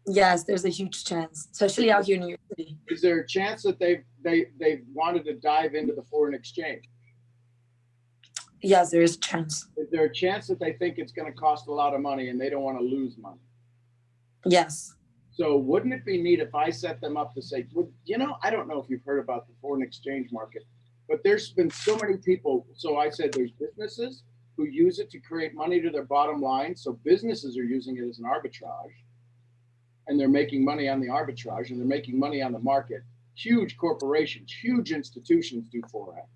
Yes, there's a huge chance, especially out here in New York City. Is there a chance that they've wanted to dive into the foreign exchange? Yes, there is a chance. Is there a chance that they think it's going to cost a lot of money and they don't want to lose money? Yes. So wouldn't it be neat if I set them up to say, well, I don't know if you've heard about the foreign exchange market, but there's been so many people. So I said there's businesses who use it to create money to their bottom line. So businesses are using it as an arbitrage, and they're making money on the arbitrage, and they're making money on the market. Huge corporations, huge institutions do Forex.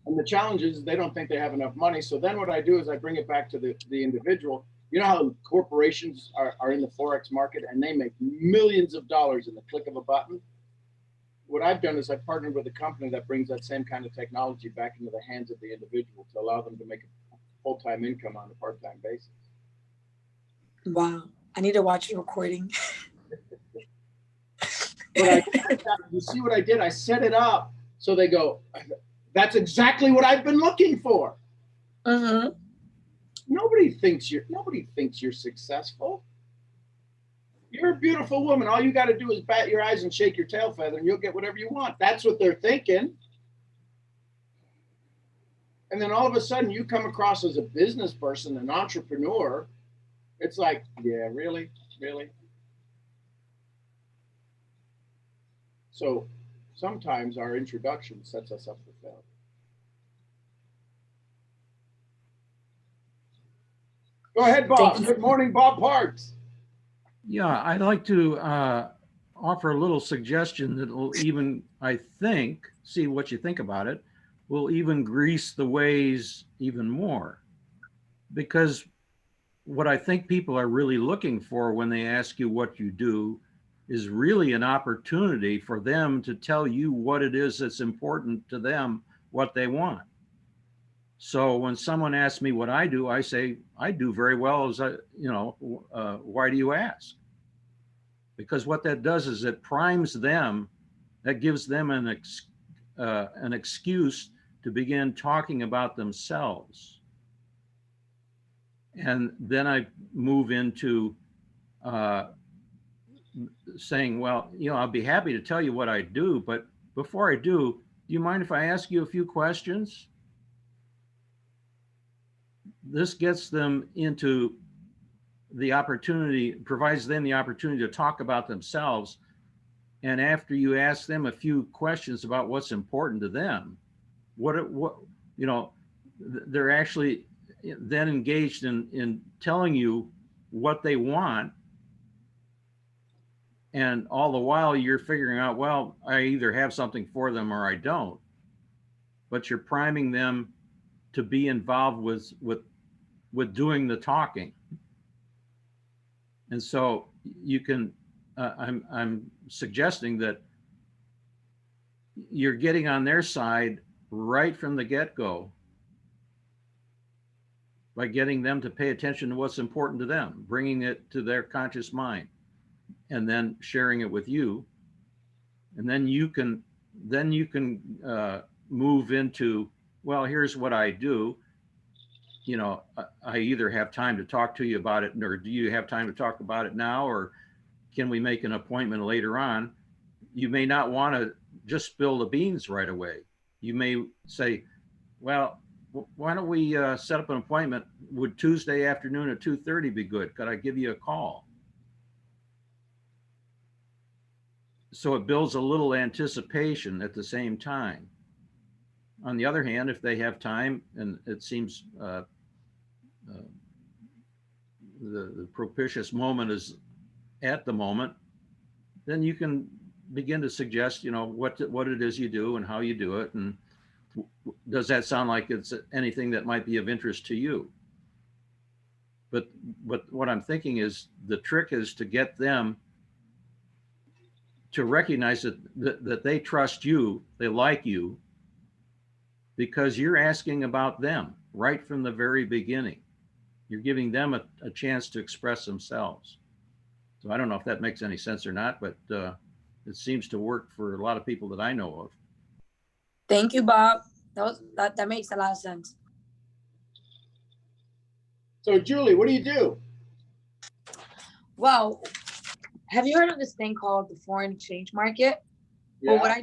And the challenge is they don't think they have enough money. So then what I do is I bring it back to the individual. You know how corporations are in the Forex market and they make millions of dollars in the click of a button? What I've done is I've partnered with a company that brings that same kind of technology back into the hands of the individual to allow them to make a full-time income on a part-time basis. Wow. I need to watch your recording. But you see what I did? I set it up so they go, that's exactly what I've been looking for. Mm-hmm. Nobody thinks you're successful. You're a beautiful woman. All you got to do is bat your eyes and shake your tail feather and you'll get whatever you want. That's what they're thinking. And then all of a sudden you come across as a business person, an entrepreneur. It's like, yeah, really? So sometimes our introduction sets us up for failure. Go ahead, Bob. Good morning, Bob Parks. Yeah, I'd like to offer a little suggestion that will even, I think, see what you think about it, will even grease the ways even more. Because what I think people are really looking for when they ask you what you do is really an opportunity for them to tell you what it is that's important to them, what they want. So when someone asks me what I do, I say, I do very well as why do you ask? Because what that does is it primes them, that gives them an excuse to begin talking about themselves. And then I move into saying, well, I'll be happy to tell you what I do, but before I do you mind if I ask you a few questions? This gets them into the opportunity, provides them the opportunity to talk about themselves. And after you ask them a few questions about what's important to them, they're actually then engaged in telling you what they want. And all the while you're figuring out, well, I either have something for them or I don't. But you're priming them to be involved with doing the talking. And so you can, I'm suggesting that you're getting on their side right from the get-go by getting them to pay attention to what's important to them, bringing it to their conscious mind, and then sharing it with you. And then you can move into, well, here's what I do. I either have time to talk to you about it, or do you have time to talk about it now, or can we make an appointment later on? You may not want to just spill the beans right away. You may say, well, why don't we set up an appointment? Would Tuesday afternoon at 2:30 be good? Could I give you a call? So it builds a little anticipation at the same time. On the other hand, if they have time and it seems the propitious moment is at the moment, then you can begin to suggest, what it is you do and how you do it. And does that sound like it's anything that might be of interest to you? But what I'm thinking is the trick is to get them to recognize that they trust you, they like you, because you're asking about them right from the very beginning. You're giving them a chance to express themselves. So I don't know if that makes any sense or not, but it seems to work for a lot of people that I know of. Thank you, Bob. That makes a lot of sense. So Julie, what do you do? Well, have you heard of this thing called the foreign exchange market? Yeah. Well, what I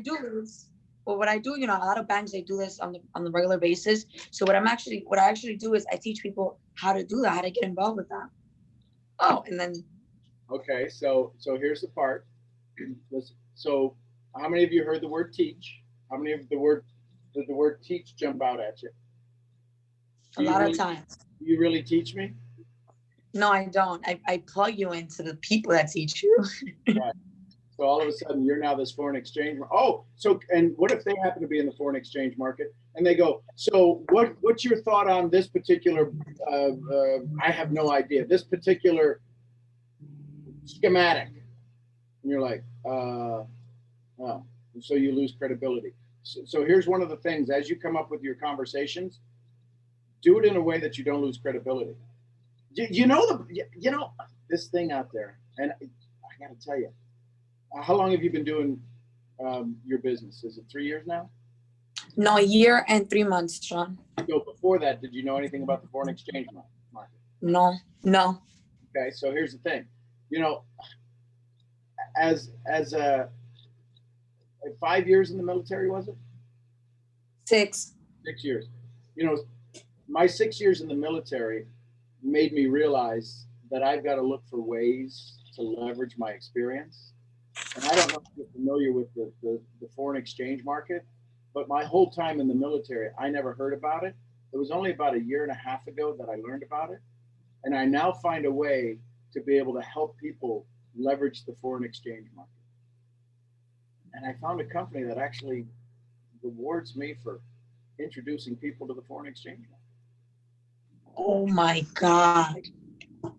do, you know, a lot of banks, they do this on the regular basis. So what I actually do is I teach people how to do that, how to get involved with that. Oh, and then. Okay, so here's the part. So how many of you heard the word teach? How many of did the word teach jump out at you? A lot of times. Do you really teach me? No, I don't. I plug you into the people that teach you. Right. So all of a sudden you're now this foreign exchange. Oh, so, and what if they happen to be in the foreign exchange market and they go, so what's your thought on this particular, I have no idea, this particular schematic? And you're like, oh, so you lose credibility. So here's one of the things, as you come up with your conversations, do it in a way that you don't lose credibility. You know this thing out there, and I got to tell you, how long have you been doing your business? Is it 3 years now? No, a year and 3 months, Sean. So before that, did you know anything about the foreign exchange market? No. Okay, so here's the thing. You know, as 5 years in the military, was it? 6. 6 years. You know, my 6 years in the military made me realize that I've got to look for ways to leverage my experience. And I don't know if you're familiar with the foreign exchange market, but my whole time in the military, I never heard about it. It was only about a year and a half ago that I learned about it. And I now find a way to be able to help people leverage the foreign exchange market. And I found a company that actually rewards me for introducing people to the foreign exchange market. Oh my God.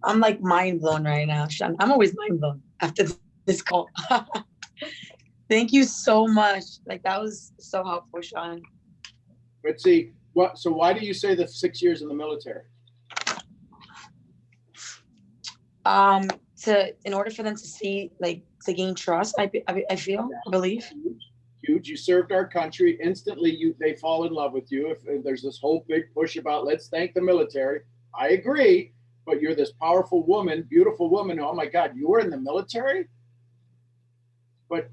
I'm like mind blown right now, Sean. I'm always mind blown after this call. Thank you so much. Like, that was so helpful, Sean. But see, so why do you say the 6 years in the military? In order for them to see, like, to gain trust, I believe. Huge. You served our country. Instantly, they fall in love with you. If there's this whole big push about let's thank the military, I agree. But you're this powerful woman, beautiful woman. Oh my God, you were in the military? But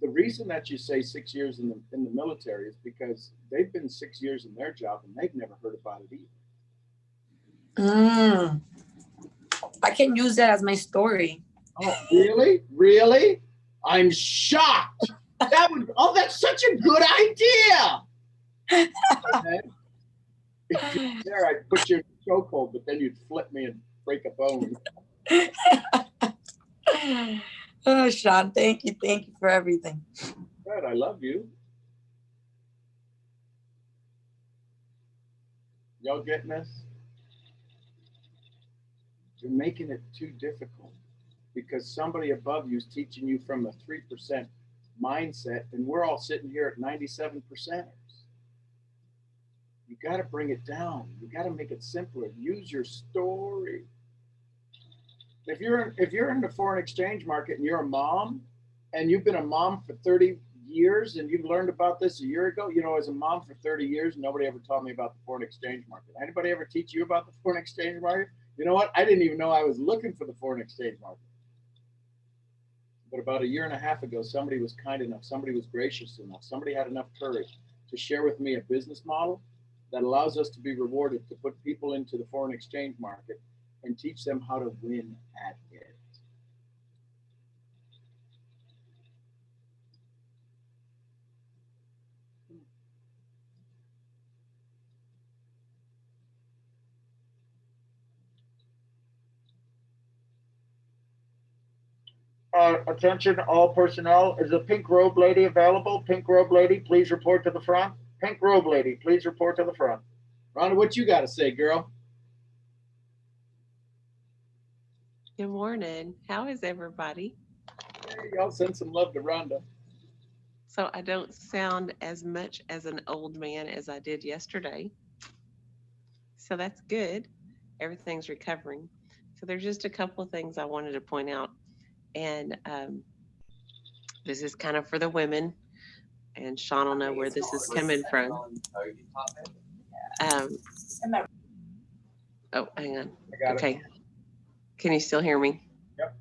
the reason that you say 6 years in the military is because they've been 6 years in their job and they've never heard about it either. I can use that as my story. Oh, really? Really? I'm shocked. That's such a good idea. Okay. There, I'd put you in a chokehold, but then you'd flip me and break a bone. Oh, Sean, thank you for everything. Good, I love you. Y'all getting this? You're making it too difficult because somebody above you is teaching you from a 3% mindset, and we're all sitting here at 97%ers. You got to bring it down. You got to make it simpler. Use your story. If you're in the foreign exchange market and you're a mom and you've been a mom for 30 years and you've learned about this a year ago, you know, as a mom for 30 years, nobody ever taught me about the foreign exchange market. Anybody ever teach you about the foreign exchange market? You know what? I didn't even know I was looking for the foreign exchange market. But about a year and a half ago, somebody was kind enough, somebody was gracious enough, somebody had enough courage to share with me a business model that allows us to be rewarded to put people into the foreign exchange market and teach them how to win at it. Attention all personnel. Is the pink robe lady available? Pink robe lady, please report to the front. Pink robe lady, please report to the front. Rhonda, what you got to say, girl? Good morning. How is everybody? Hey, y'all send some love to Rhonda. So I don't sound as much as an old man as I did yesterday. So that's good. everything's recovering. So there's just a couple of things I wanted to point out. And this is kind of for the women, and Sean will know where this is coming from. Um, oh, hang on. Okay. Can you still hear me? Yep.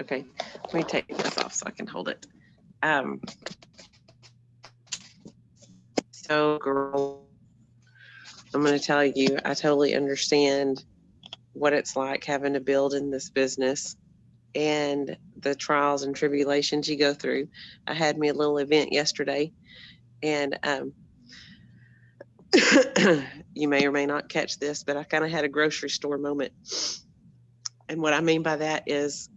Okay. Let me take this off so I can hold it. So, girl, I'm going to tell you, I totally understand what it's like having to build in this business and the trials and tribulations you go through. I had me a little event yesterday, and you may or may not catch this, but I kind of had a grocery store moment. And what I mean by that is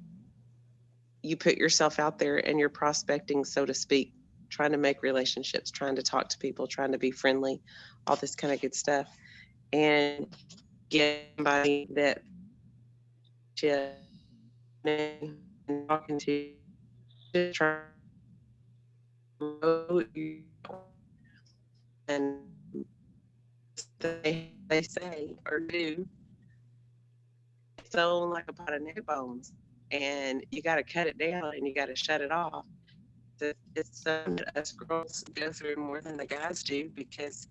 you put yourself out there and you're prospecting, so to speak, trying to make relationships, trying to talk to people, trying to be friendly, all this kind of good stuff. And get somebody that and talking to, just trying to grow you, and they say or do, it's on like a pot of neck bones, and you got to cut it down and you got to shut it off. It's something that us girls go through more than the guys do, because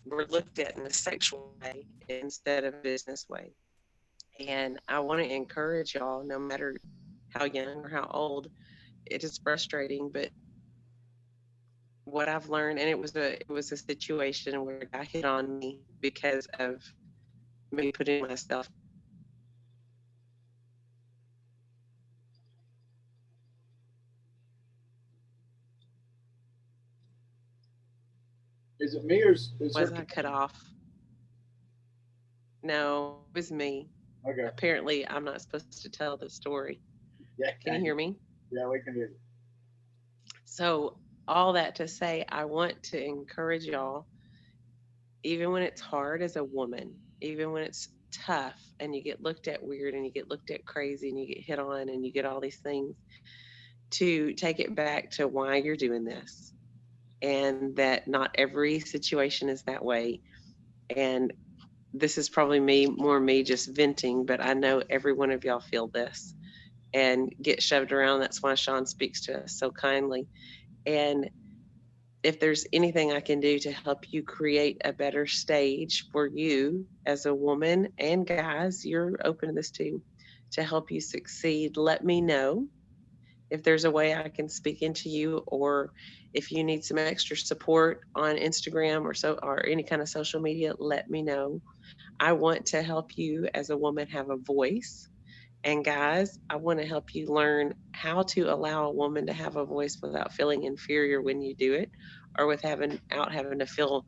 we're looked at in a sexual way instead of a business way. And I want to encourage y'all, no matter how young or how old, it is frustrating, but what I've learned, and it was a situation where a guy hit on me because of me putting myself. Is it me or is Was I cut off? No, it was me. Okay. Apparently, I'm not supposed to tell the story. Yeah. Can you hear me? Yeah, we can hear you. So, all that to say, I want to encourage y'all, even when it's hard as a woman, even when it's tough and you get looked at weird and you get looked at crazy and you get hit on and you get all these things, to take it back to why you're doing this, and that not every situation is that way. And this is probably me just venting, but I know every one of y'all feel this and get shoved around. That's why Sean speaks to us so kindly. And if there's anything I can do to help you create a better stage for you as a woman, and guys, you're open to this too, to help you succeed, let me know. If there's a way I can speak into you, or if you need some extra support on Instagram or any kind of social media, let me know. I want to help you as a woman have a voice. And guys, I want to help you learn how to allow a woman to have a voice without feeling inferior when you do it, or with having to feel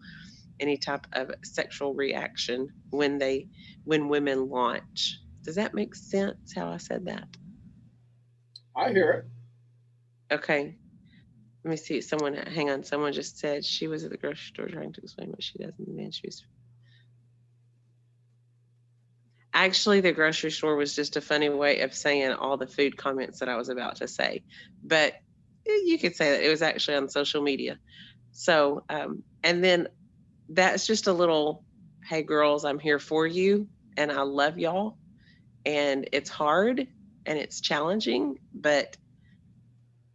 any type of sexual reaction when women launch. Does that make sense how I said that? I hear it. Okay. Let me see. Hang on. Someone just said she was at the grocery store trying to explain what she does, and the man she was. Actually, the grocery store was just a funny way of saying all the food comments that I was about to say. But you could say that it was actually on social media. So, and then that's just a little, hey, girls, I'm here for you, and I love y'all. And it's hard and it's challenging, but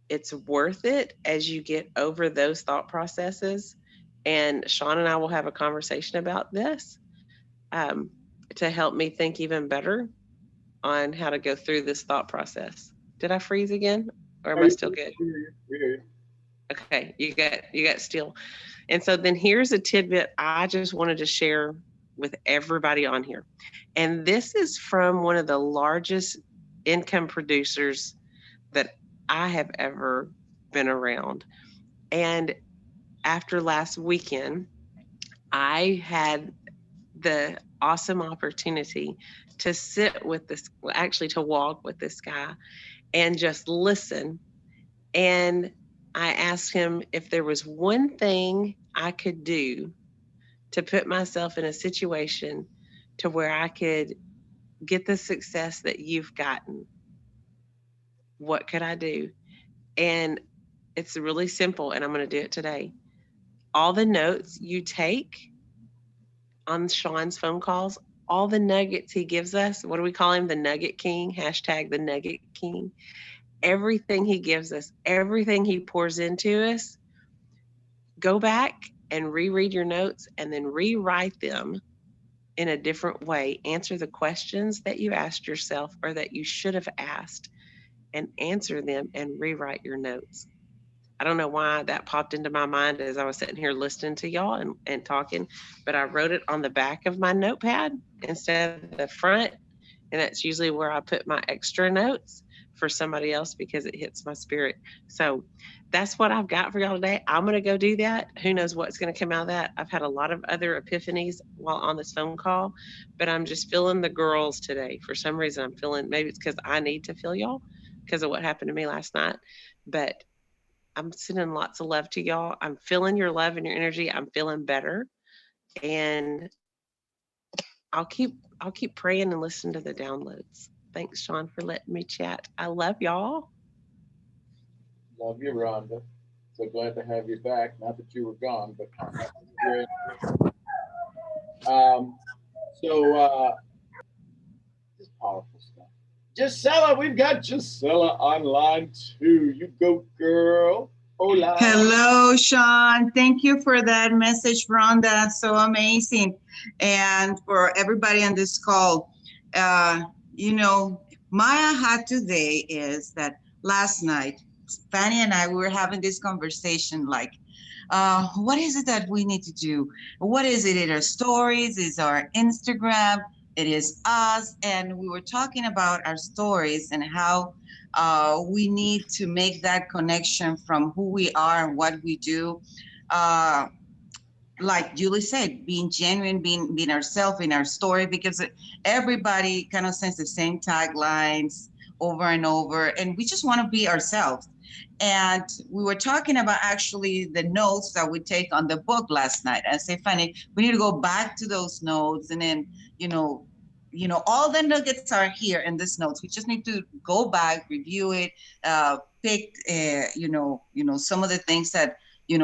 it's worth it as you get over those thought processes. And Sean and I will have a conversation about this, to help me think even better on how to go through this thought process. Did I freeze again, or am I still good? We hear you. Okay, you got still. And so then here's a tidbit I just wanted to share with everybody on here. And this is from one of the largest income producers that I have ever been around. And after last weekend, I had the awesome opportunity to sit with this, actually to walk with this guy and just listen. And I asked him if there was one thing I could do to put myself in a situation to where I could get the success that you've gotten. What could I do? And it's really simple, and I'm going to do it today. All the notes you take on Sean's phone calls, all the nuggets he gives us. What do we call him? The Nugget King, hashtag the Nugget King. Everything he gives us, everything he pours into us, go back and reread your notes and then rewrite them in a different way. Answer the questions that you asked yourself or that you should have asked, and answer them and rewrite your notes. I don't know why that popped into my mind as I was sitting here listening to y'all and talking, but I wrote it on the back of my notepad instead of the front. And that's usually where I put my extra notes for somebody else because it hits my spirit. So that's what I've got for y'all today. I'm going to go do that. Who knows what's going to come out of that? I've had a lot of other epiphanies while on this phone call, but I'm just feeling the girls today. For some reason, I'm feeling, maybe it's because I need to feel y'all because of what happened to me last night. But I'm sending lots of love to y'all. I'm feeling your love and your energy. I'm feeling better. And I'll keep praying and listen to the downloads. Thanks, Sean, for letting me chat. I love y'all. Love you, Rhonda. So glad to have you back. Not that you were gone, but just powerful stuff. Gisela, we've got Gisela online too. You go, girl. Hola. Hello, Sean. Thank you for that message, Rhonda. So amazing. And for everybody on this call, my aha today is that last night, Fanny and I, we were having this conversation like, what is it that we need to do? What is it? It our stories, is our Instagram, it is us. And we were talking about our stories and how we need to make that connection from who we are and what we do. Like Julie said, being genuine, being ourselves in our story, because everybody kind of sends the same taglines over and over, and we just want to be ourselves. And we were talking about actually the notes that we take on the book last night. I say, Fanny, we need to go back to those notes, and then all the nuggets are here in this notes. We just need to go back, review it, pick, some of the things that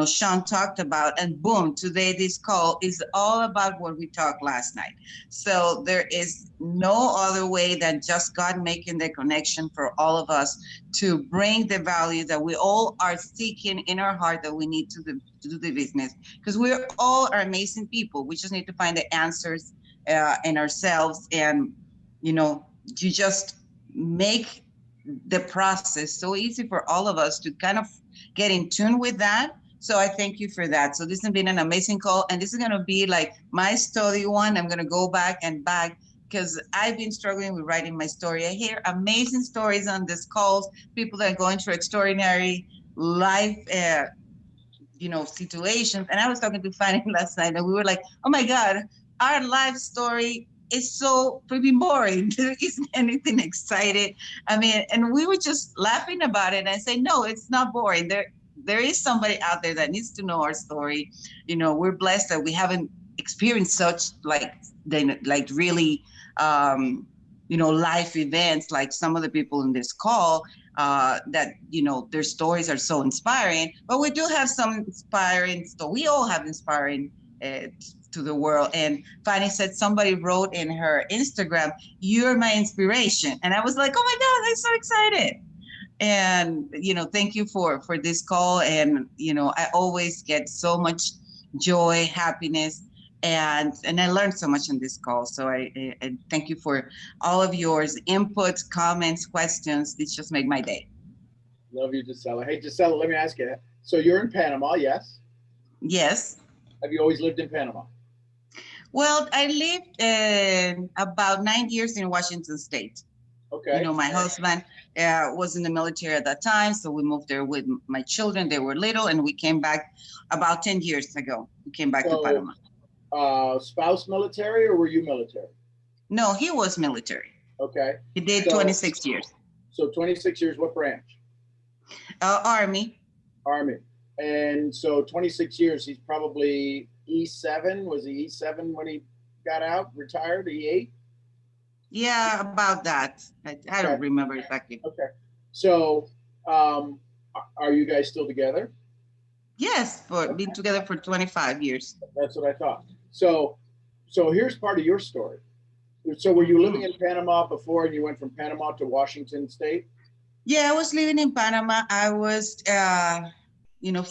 Sean talked about, and boom, today this call is all about what we talked last night. So there is no other way than just God making the connection for all of us to bring the value that we all are seeking in our heart that we need to do the business, because we all are amazing people. We just need to find the answers in ourselves, and you just make the process so easy for all of us to kind of get in tune with that. So I thank you for that. So this has been an amazing call, and this is going to be like my story one. I'm going to go back because I've been struggling with writing my story. I hear amazing stories on these calls, people that are going through extraordinary life situations. And I was talking to Fanny last night, and we were like, oh my God, our life story is so pretty boring. There isn't anything exciting. I mean, and we were just laughing about it. And I say, no, it's not boring. There is somebody out there that needs to know our story. We're blessed that we haven't experienced such like really life events like some of the people in this call, that their stories are so inspiring. But we do have some inspiring, so we all have inspiring to the world. And Fanny said somebody wrote in her Instagram, "You're my inspiration," and I was like, oh my God, I'm so excited. And thank you for this call. And I always get so much joy, happiness, and I learned so much in this call. So I thank you for all of yours inputs, comments, questions. This just made my day. Love you, Gisela. Hey, Gisela, let me ask you. So you're in Panama, yes? Yes. Have you always lived in Panama? Well, I lived about 9 years in Washington State. Okay. My husband was in the military at that time, so we moved there with my children. They were little, and we came back about 10 years ago. We came back to Panama. Spouse military, or were you military? No, he was military. Okay. He did 26 years. So 26 years, what branch? Army. Army. And so 26 years, he's probably E7. Was he E7 when he got out, retired, E8? Yeah, about that. I don't remember exactly. Okay. So are you guys still together? Yes, been together for 25 years. That's what I thought. So here's part of your story. So were you living in Panama before and you went from Panama to Washington State? Yeah, I was living in Panama. I was,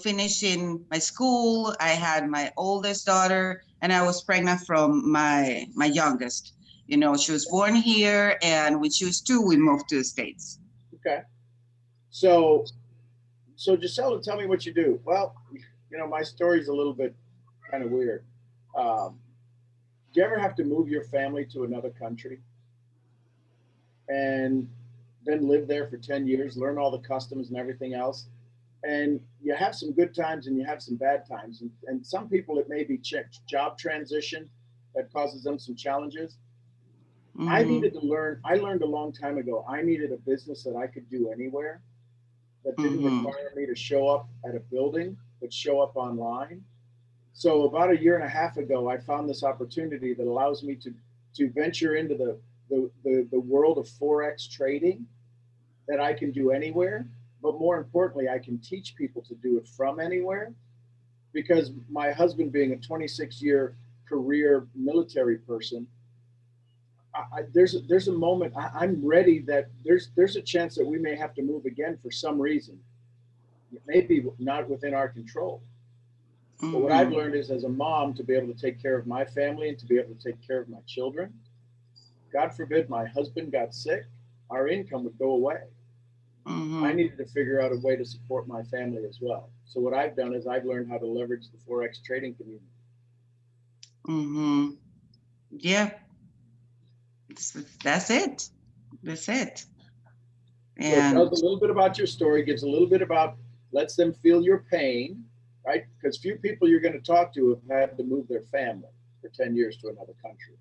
finishing my school. I had my oldest daughter, and I was pregnant from my youngest. She was born here, and when she was 2, we moved to the States. Okay. So Gisela, tell me what you do. Well, my story's a little bit kind of weird. Do you ever have to move your family to another country and then live there for 10 years, learn all the customs and everything else? And you have some good times and you have some bad times. And some people, it may be job transition that causes them some challenges. I needed to learn. I learned a long time ago, I needed a business that I could do anywhere, that didn't require me to show up at a building, but show up online. So about a year and a half ago, I found this opportunity that allows me to venture into the world of Forex trading that I can do anywhere. But more importantly, I can teach people to do it from anywhere, because my husband being a 26-year career military person, there's a moment I'm ready that there's a chance that we may have to move again for some reason. It may be not within our control. But what I've learned is, as a mom, to be able to take care of my family and to be able to take care of my children. God forbid my husband got sick, our income would go away. I needed to figure out a way to support my family as well. So what I've done is I've learned how to leverage the Forex trading community. Yeah. That's it. That's it. So it tells a little bit about your story, gives a little bit about, lets them feel your pain, right? Because few people you're going to talk to have had to move their family for 10 years to another country.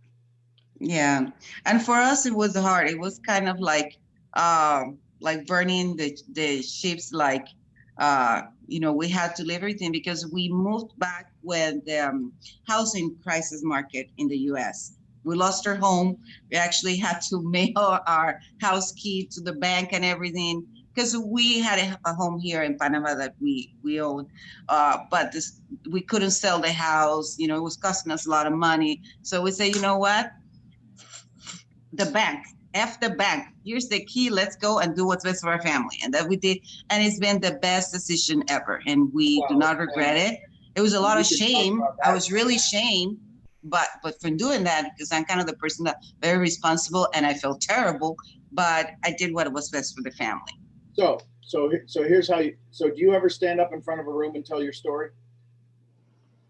Yeah. And for us, it was hard. It was kind of like burning the ships, we had to leave everything because we moved back when the housing crisis market in the US. We lost our home. We actually had to mail our house key to the bank and everything, because we had a home here in Panama that we owned, but we couldn't sell the house. It was costing us a lot of money. So we say, you know what? The bank, F the bank. Here's the key. Let's go and do what's best for our family. And that we did. And it's been the best decision ever. And we do not regret it. It was a lot of shame. I was really shamed. But from doing that, because I'm kind of the person that's very responsible, and I felt terrible, but I did what was best for the family. So here's how so do you ever stand up in front of a room and tell your story?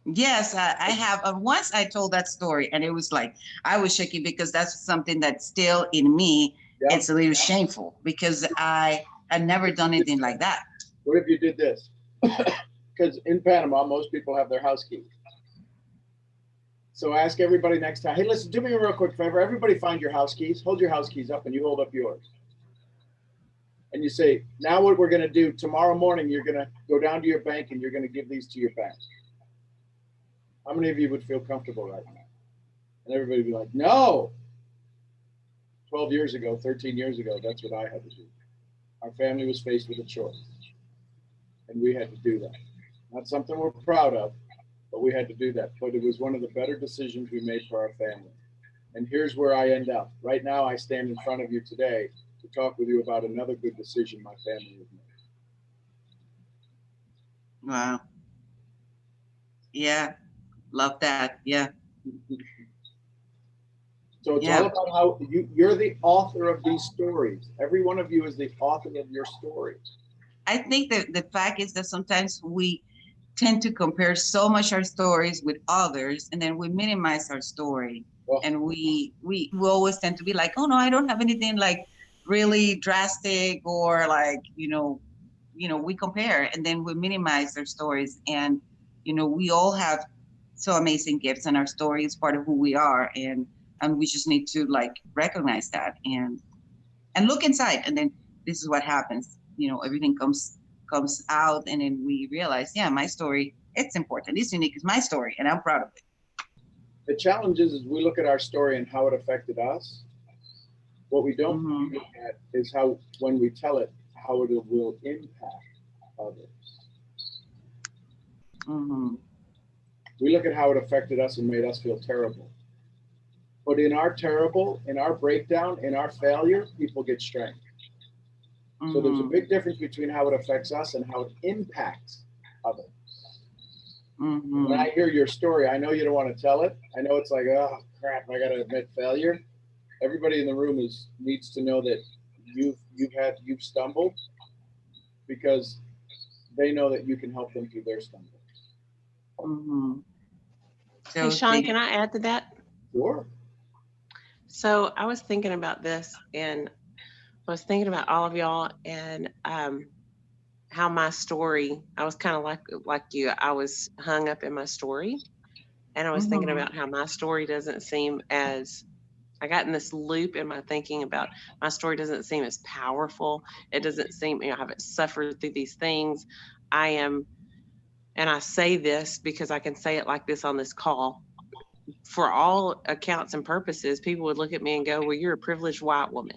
Yes, I have. Once I told that story, and it was like, I was shaking because that's something that's still in me. Yep. It's a little shameful because I had never done anything like that. What if you did this? Because in Panama, most people have their house keys. So ask everybody next time, hey, listen, do me a real quick favor. Everybody find your house keys. Hold your house keys up and you hold up yours. And you say, now what we're going to do, tomorrow morning, you're going to go down to your bank and you're going to give these to your bank. How many of you would feel comfortable right now? And everybody would be like, no. 12 years ago, 13 years ago, that's what I had to do. Our family was faced with a choice. And we had to do that. Not something we're proud of, but we had to do that. But it was one of the better decisions we made for our family. And here's where I end up. Right now, I stand in front of you today to talk with you about another good decision my family has made. Wow. Yeah. Love that. Yeah. So it's all about how you're the author of these stories. Every one of you is the author of your stories. I think that the fact is that sometimes we tend to compare so much our stories with others, and then we minimize our story. Well, and we always tend to be like, oh no, I don't have anything like really drastic, or like, we compare and then we minimize our stories. And, we all have so amazing gifts, and our story is part of who we are. And we just need to like recognize that and look inside. And then this is what happens. Everything comes out, and then we realize, yeah, my story, it's important. It's unique. It's my story, and I'm proud of it. The challenge is we look at our story and how it affected us. What we don't look at is how, when we tell it, how it will impact others. We look at how it affected us and made us feel terrible. But in our terrible, in our breakdown, in our failure, people get strength. So there's a big difference between how it affects us and how it impacts others. When I hear your story, I know you don't want to tell it. I know it's like, oh crap, I got to admit failure. Everybody in the room needs to know that you've stumbled, because they know that you can help them through their stumble. Hey, Sean, can I add to that? Sure. So I was thinking about this, and I was thinking about all of y'all, and how my story, I was kind of like you, I was hung up in my story. And I was thinking about how my story doesn't seem as, I got in this loop in my thinking about my story doesn't seem as powerful. It doesn't seem, I haven't suffered through these things. I am, and I say this because I can say it like this on this call. For all accounts and purposes, people would look at me and go, well, you're a privileged white woman.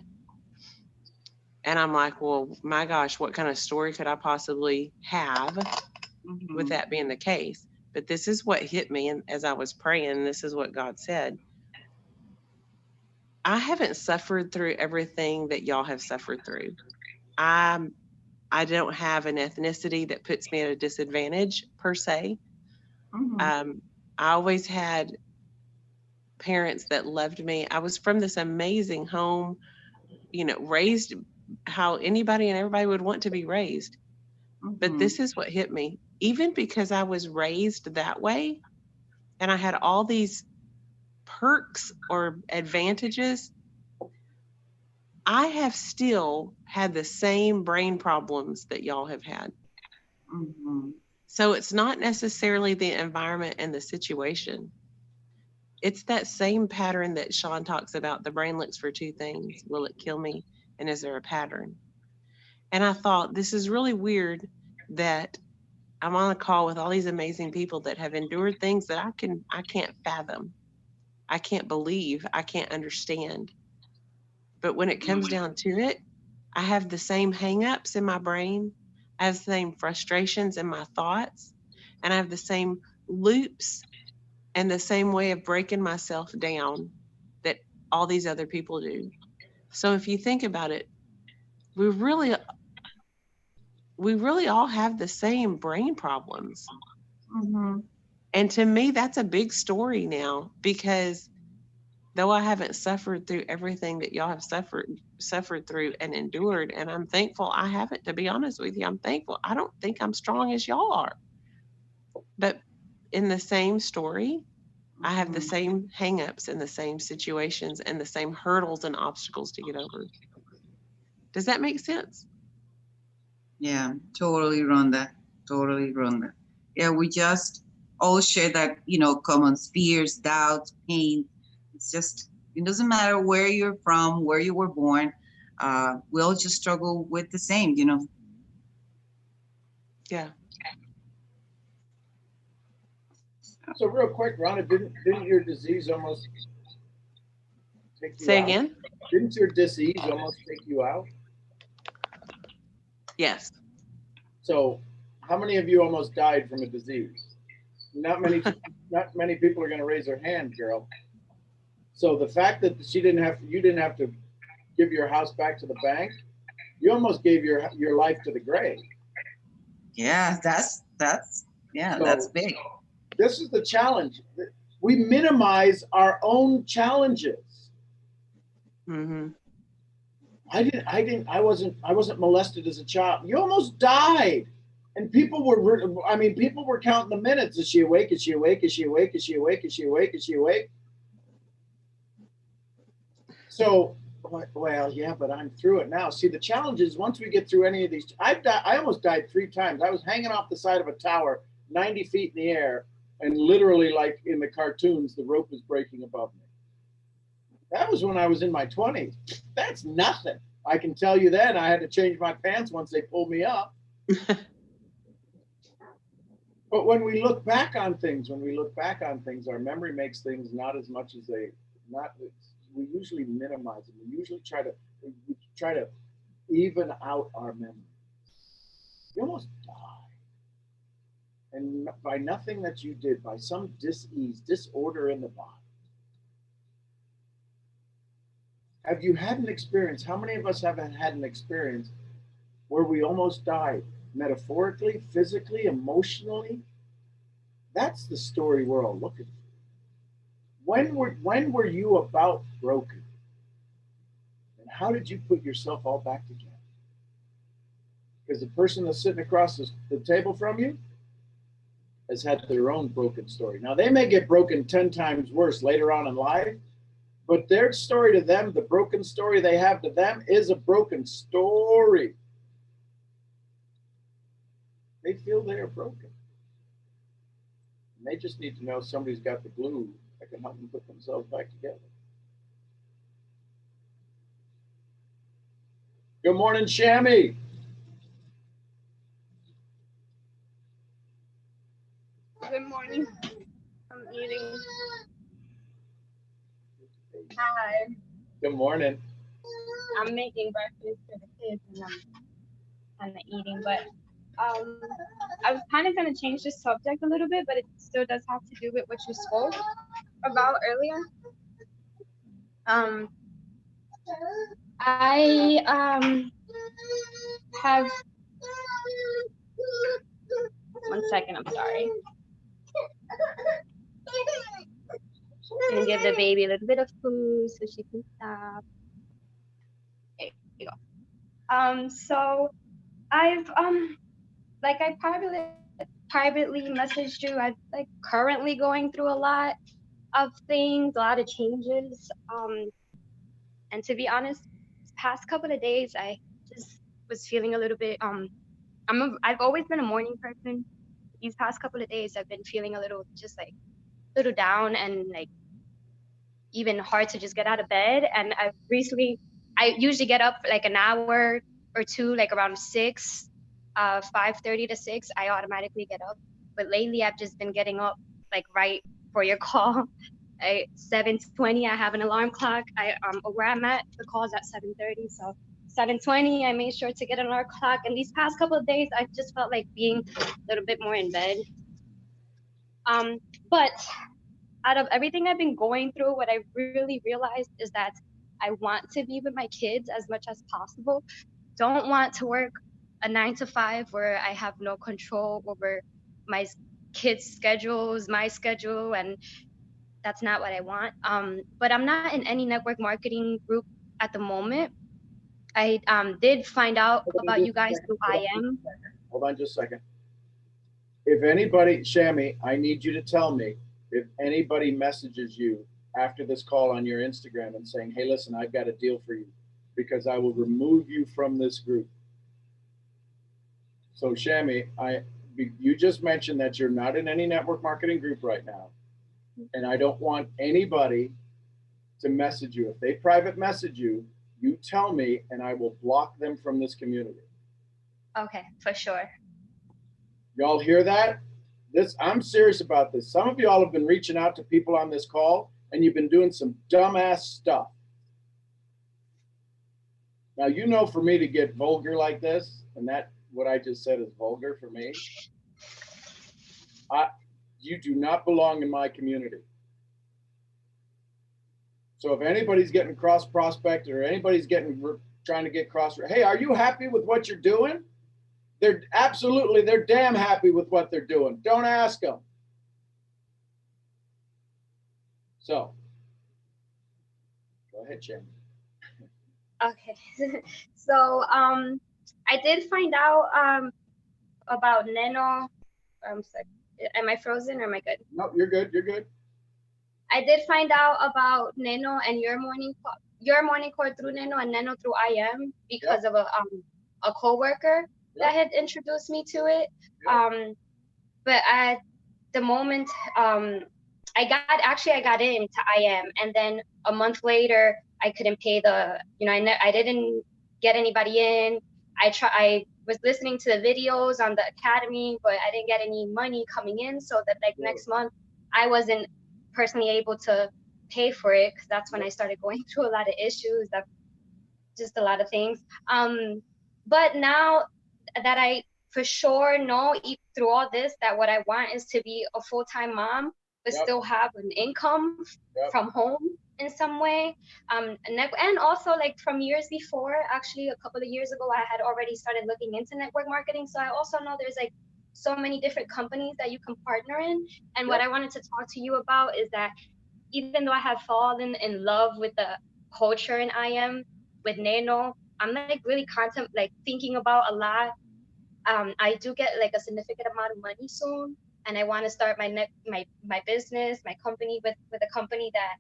And I'm like, well, my gosh, what kind of story could I possibly have with that being the case? But this is what hit me, and as I was praying, this is what God said. I haven't suffered through everything that y'all have suffered through. I don't have an ethnicity that puts me at a disadvantage per se. I always had parents that loved me. I was from this amazing home, raised how anybody and everybody would want to be raised. But this is what hit me. Even because I was raised that way and I had all these perks or advantages, I have still had the same brain problems that y'all have had. So it's not necessarily the environment and the situation. It's that same pattern that Sean talks about. The brain looks for two things. Will it kill me? And is there a pattern? And I thought, this is really weird that I'm on a call with all these amazing people that have endured things that I can't fathom. I can't believe, I can't understand. But when it comes down to it, I have the same hangups in my brain. I have the same frustrations in my thoughts, and I have the same loops and the same way of breaking myself down that all these other people do. So if you think about it, we really all have the same brain problems. And to me, that's a big story now, because though I haven't suffered through everything that y'all have suffered through and endured, and I'm thankful I haven't, to be honest with you, I'm thankful. I don't think I'm strong as y'all are. But in the same story, I have the same hangups and the same situations and the same hurdles and obstacles to get over. Does that make sense? Yeah, totally, Rhonda. Totally, Rhonda. Yeah, we just all share that, common fears, doubts, pain. It's just, it doesn't matter where you're from, where you were born. We all just struggle with the same, Yeah. So real quick, Rhonda, didn't your disease almost take you Say out? again? Didn't your disease almost take you out? Yes. So how many of you almost died from a disease? Not many people are going to raise their hand, girl. So the fact that you didn't have to give your house back to the bank, you almost gave your life to the grave. Yeah, that's big. This is the challenge. We minimize our own challenges. I wasn't molested as a child. You almost died. And people were counting the minutes. Is she awake? Is she awake? Is she awake? Is she awake? Is she awake? Is she awake? So, well, yeah, but I'm through it now. See, the challenge is once we get through any of these, I almost died 3 times. I was hanging off the side of a tower, 90 feet in the air, and literally, like in the cartoons, the rope was breaking above me. That was when I was in my 20s. That's nothing. I can tell you that. I had to change my pants once they pulled me up. But when we look back on things, our memory makes things not as much as we usually minimize it. We usually try to even out our memory. You almost die. And by nothing that you did, by some disorder in the body. Have you had an experience? How many of us haven't had an experience where we almost died, metaphorically, physically, emotionally? That's the story we're all looking for. When were you about broken? And how did you put yourself all back together? Because the person that's sitting across the table from you has had their own broken story. Now, they may get broken 10 times worse later on in life, but their story to them, the broken story they have to them, is a broken story. They feel they are broken. And they just need to know somebody's got the glue that can help them put themselves back together. Good morning, Shammy. Good morning. I'm eating. Hi. Good morning. I'm making breakfast for the kids and I'm kind of eating, but I was kind of going to change the subject a little bit, but it still does have to do with what you spoke about earlier. I have 1 second, I'm sorry. Gonna give the baby a little bit of food so she can stop. There you go. So I've like I privately messaged you. I'm like currently going through a lot of things, a lot of changes. And to be honest, past couple of days I just was feeling a little bit I've always been a morning person. These past couple of days I've been feeling a little just like a little down and like even hard to just get out of bed. And I usually get up like an hour or two, like around 6, 5:30 to 6, I automatically get up. But lately I've just been getting up like right for your call. 7:20, I have an alarm clock. Where I'm at, the call's at 7:30. So 7:20, I made sure to get an alarm clock. And these past couple of days, I just felt like being a little bit more in bed. But out of everything I've been going through, what I really realized is that I want to be with my kids as much as possible. Don't want to work a 9 to 5 where I have no control over my kids' schedules, my schedule, and that's not what I want. But I'm not in any network marketing group at the moment. I did find out about you guys through IM. Hold on just a second. If anybody, Shammy, I need you to tell me if anybody messages you after this call on your Instagram and saying, hey, listen, I've got a deal for you because I will remove you from this group. So Shammy, you just mentioned that you're not in any network marketing group right now. And I don't want anybody to message you. If they private message you, you tell me and I will block them from this community. Okay, for sure. Y'all hear that? I'm serious about this. Some of y'all have been reaching out to people on this call and you've been doing some dumbass stuff. Now, you know, for me to get vulgar like this, and that what I just said is vulgar for me, you do not belong in my community. So if anybody's getting cross prospected or anybody's trying to get cross, hey, are you happy with what you're doing? They're damn happy with what they're doing. Don't ask them. So, go ahead, Jen. Okay, so I did find out about Neno. Am I frozen or am I good? No, you're good. You're good. I did find out about Neno and your morning call through Neno and Neno through IM because of a coworker that had introduced me to it. But at the moment, I got into IM, and then a month later, I couldn't pay I didn't get anybody in. I was listening to the videos on the academy, but I didn't get any money coming in. So that next month, I wasn't personally able to pay for it because that's when I started going through a lot of issues, just a lot of things. But now that I for sure know through all this that what I want is to be a full-time mom, but still have an income from home in some way. And also like from years before, actually a couple of years ago, I had already started looking into network marketing. So I also know there's like so many different companies that you can partner in. And what I wanted to talk to you about is that even though I have fallen in love with the culture in IM with Nano, I'm like really thinking about a lot. I do get like a significant amount of money soon, and I want to start my business, my company with a company that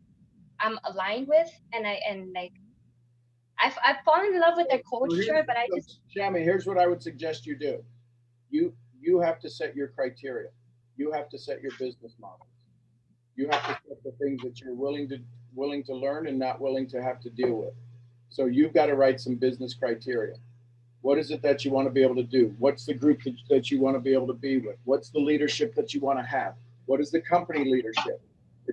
I'm aligned with, and I've fallen in love with their culture, but I just Shami, here's what I would suggest you do. You have to set your criteria. You have to set your business models. You have to set the things that you're willing to learn and not willing to have to deal with. So you've got to write some business criteria. What is it that you want to be able to do? What's the group that you want to be able to be with? What's the leadership that you want to have? What is the company leadership?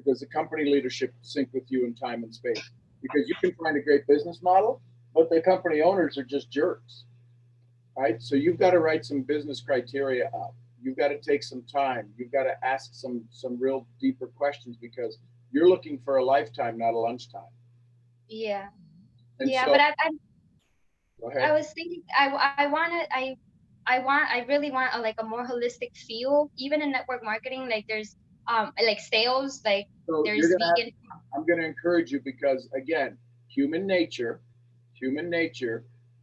Does the company leadership sync with you in time and space? Because you can find a great business model, but the company owners are just jerks, right? So you've got to write some business criteria up. You've got to take some time. You've got to ask some real deeper questions because you're looking for a lifetime, not a lunchtime. Yeah. And yeah, so, but go ahead. I was thinking I really want a more holistic feel, even in network marketing. Like there's like sales, like So there's vegan. I'm going to encourage you because again, human nature,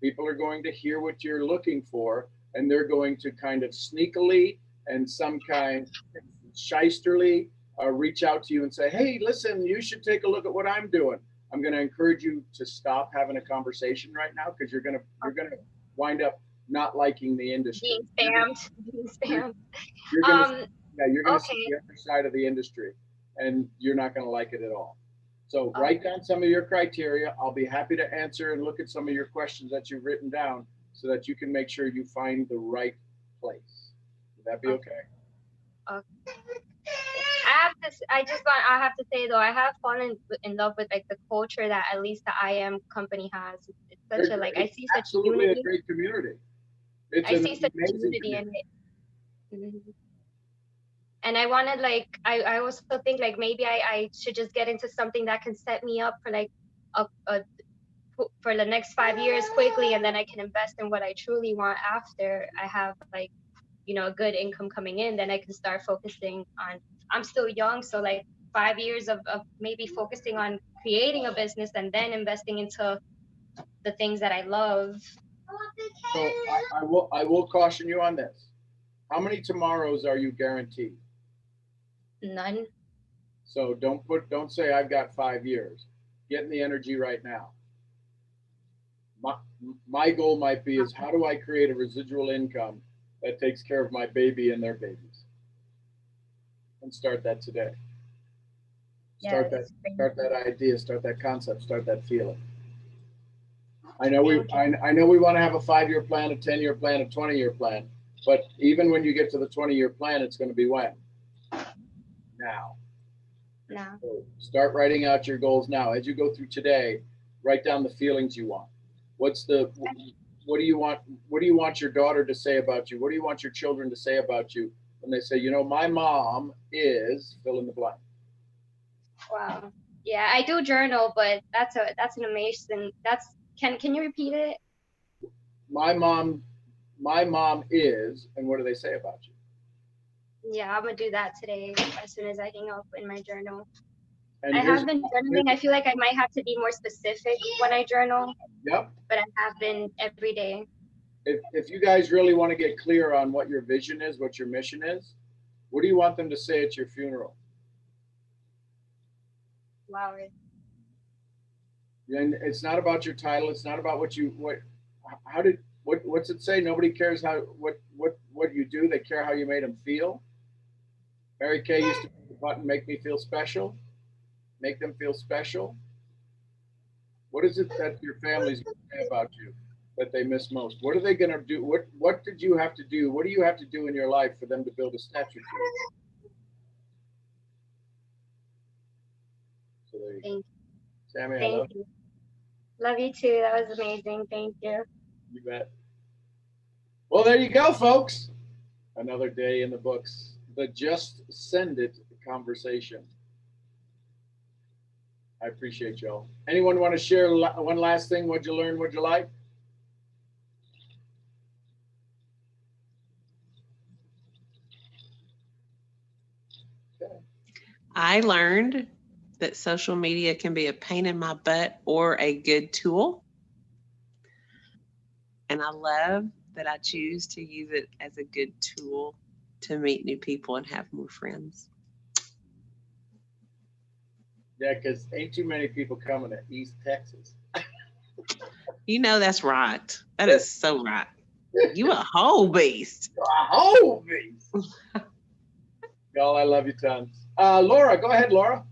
people are going to hear what you're looking for, and they're going to kind of sneakily and some kind shysterly reach out to you and say, "Hey, listen, you should take a look at what I'm doing." I'm going to encourage you to stop having a conversation right now because you're going to wind up not liking the industry. Being spammed. You're going to okay. see the other side of the industry, and you're not going to like it at all. So write down some of your criteria. I'll be happy to answer and look at some of your questions that you've written down so that you can make sure you find the right place. Would that be okay? Okay. I have to say though, I have fallen in love with like the culture that at least the IM company has. It's such a I see such absolutely unity. A great community. I see such unity in it. Mm-hmm. And I wanted I also think like maybe I should just get into something that can set me up for like for the next 5 years quickly, and then I can invest in what I truly want after I have a good income coming in. Then I can start focusing on, I'm still young, so like 5 years of maybe focusing on creating a business and then investing into the things that I love. So I will caution you on this. How many tomorrows are you guaranteed? None. So don't say I've got 5 years. Get in the energy right now. My goal might be is how do I create a residual income that takes care of my baby and their babies? And start that today. Start that idea, start that concept, start that feeling. I know we want to have a 5-year plan, a 10-year plan, a 20-year plan, but even when you get to the 20-year plan, it's going to be when? Now. So start writing out your goals now. As you go through today, write down the feelings you want. What do you want your daughter to say about you? What do you want your children to say about you when they say, my mom is fill in the blank? Wow. Yeah, I do journal, but that's an amazing. Can you repeat it? My mom is, and what do they say about you? Yeah, I'm gonna do that today as soon as I hang up in my journal. And I have been journaling. I feel like I might have to be more specific when I journal. Yep. But I have been every day. If you guys really want to get clear on what your vision is, what your mission is, what do you want them to say at your funeral? Wow. And it's not about your title. It's not about what's it say? Nobody cares what you do. They care how you made them feel. Mary Kay used to put the button, make me feel special. Make them feel special. What is it that your family's going to say about you that they miss most? What are they going to do? What did you have to do? What do you have to do in your life for them to build a statue to you? So there you go. Sammy, I love you. Love you too. That was amazing. Thank you. You bet. Well, there you go, folks. Another day in the books. The Just Send It conversation. I appreciate y'all. Anyone want to share one last thing? What'd you learn? What'd you like? I learned that social media can be a pain in my butt or a good tool. And I love that I choose to use it as a good tool to meet new people and have more friends. Yeah, because ain't too many people coming to East Texas. You know that's right. That is so right. You a whole beast. A whole beast. Y'all, I love you tons. Laura, go ahead, Laura.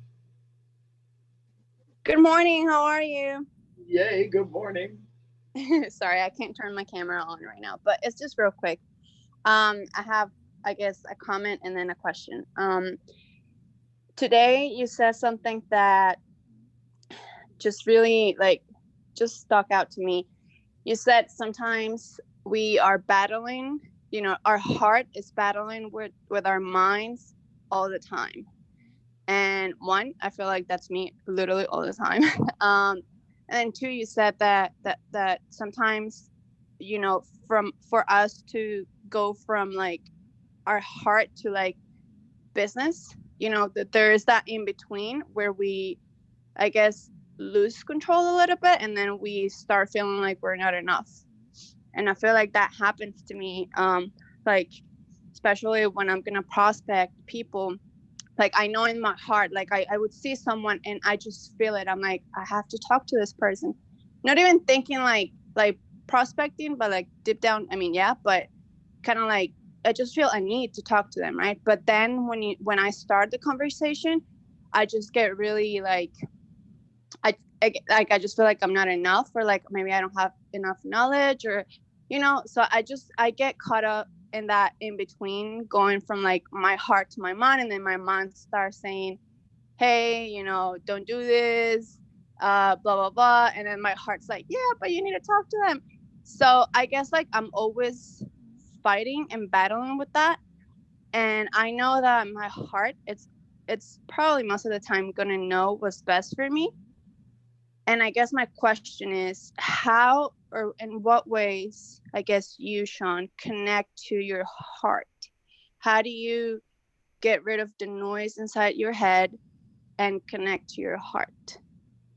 Good morning. How are you? Yay, good morning. Sorry, I can't turn my camera on right now, but it's just real quick. I have, I guess, a comment and then a question. Today you said something that just really just stuck out to me. You said sometimes we are battling, our heart is battling with our minds all the time. And one, I feel like that's me literally all the time. And then two, you said that sometimes, for us to go from like our heart to like business, that there is that in between where we, I guess, lose control a little bit, and then we start feeling like we're not enough. And I feel like that happens to me, like especially when I'm gonna prospect people. Like I know in my heart, like I would see someone and I just feel it. I'm like, I have to talk to this person. Not even thinking like prospecting, but like deep down, I mean, yeah, but kind of like I just feel a need to talk to them, right? But then when I start the conversation, I just get really like I just feel like I'm not enough, or like maybe I don't have enough knowledge, or so I get caught up in that in between, going from like my heart to my mind, and then my mind starts saying, hey, don't do this, blah blah blah, and then my heart's like, yeah, but you need to talk to them. So I guess like I'm always fighting and battling with that, and I know that my heart, it's probably most of the time gonna know what's best for me. And I guess my question is, how or in what ways, I guess you, Sean, connect to your heart? How do you get rid of the noise inside your head and connect to your heart,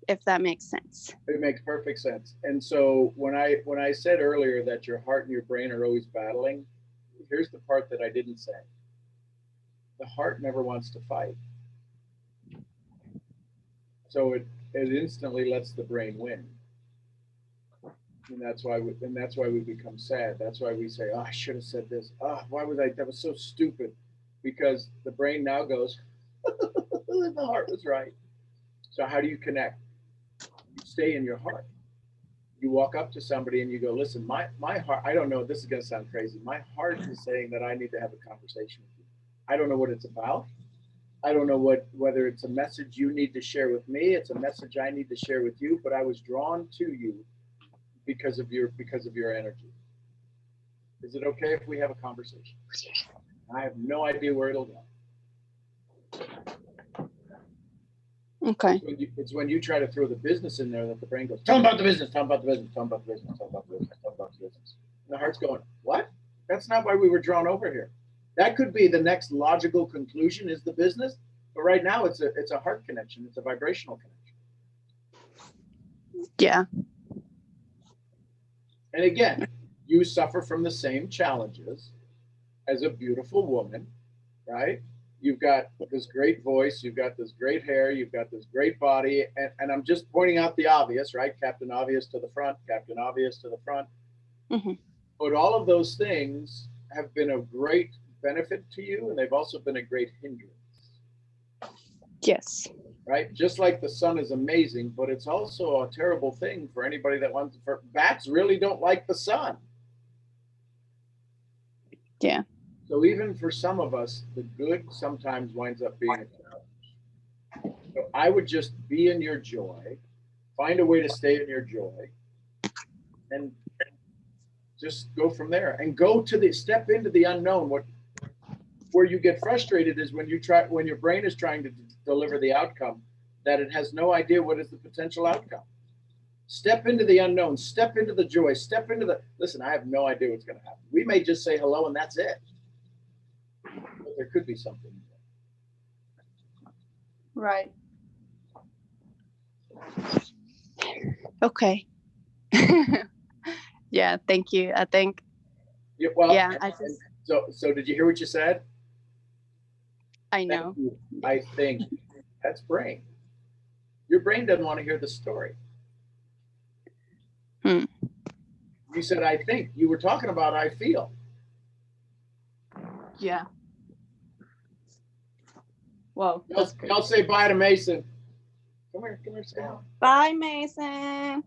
if that makes sense? It makes perfect sense. And so when I said earlier that your heart and your brain are always battling, here's the part that I didn't say. The heart never wants to fight. So it instantly lets the brain win. And that's why we become sad. That's why we say, oh, I should have said this. Oh, why was that was so stupid. Because the brain now goes, the heart was right. So how do you connect? You stay in your heart. You walk up to somebody and you go, listen, my heart, I don't know, this is gonna sound crazy. My heart is saying that I need to have a conversation with you. I don't know what it's about. I don't know whether it's a message you need to share with me. It's a message I need to share with you, but I was drawn to you because of your energy. Is it okay if we have a conversation? I have no idea where it'll go. Okay. It's when you try to throw the business in there that the brain goes, tell them about the business, tell them about the business, tell them about the business, tell them about the business, tell them about the business. And the heart's going, what? That's not why we were drawn over here. That could be the next logical conclusion is the business, but right now it's a heart connection. It's a vibrational connection. Yeah. And again, you suffer from the same challenges as a beautiful woman, right? You've got this great voice, you've got this great hair, you've got this great body, and I'm just pointing out the obvious, right? Captain Obvious to the front, Captain Obvious to the front. Mm-hmm. But all of those things have been a great benefit to you, and they've also been a great hindrance. Yes. Right? Just like the sun is amazing, but it's also a terrible thing for anybody that wants to. Bats really don't like the sun. Yeah. So even for some of us, the good sometimes winds up being a challenge. So I would just be in your joy, find a way to stay in your joy, and just go from there. And go to step into the unknown. Where you get frustrated is when your brain is trying to deliver the outcome. that it has no idea what is the potential outcome. Step into the unknown, step into the joy, step into the, listen, I have no idea what's going to happen. We may just say hello and that's it. But there could be something. Right. Okay. Yeah, thank you. I think. Yeah, well, yeah, I just. So did you hear what you said? I know. I think that's brain. Your brain doesn't want to hear the story. You said, I think. You were talking about I feel. Yeah. Whoa. Y'all say bye to Mason. Come here, sit down. Bye, Mason.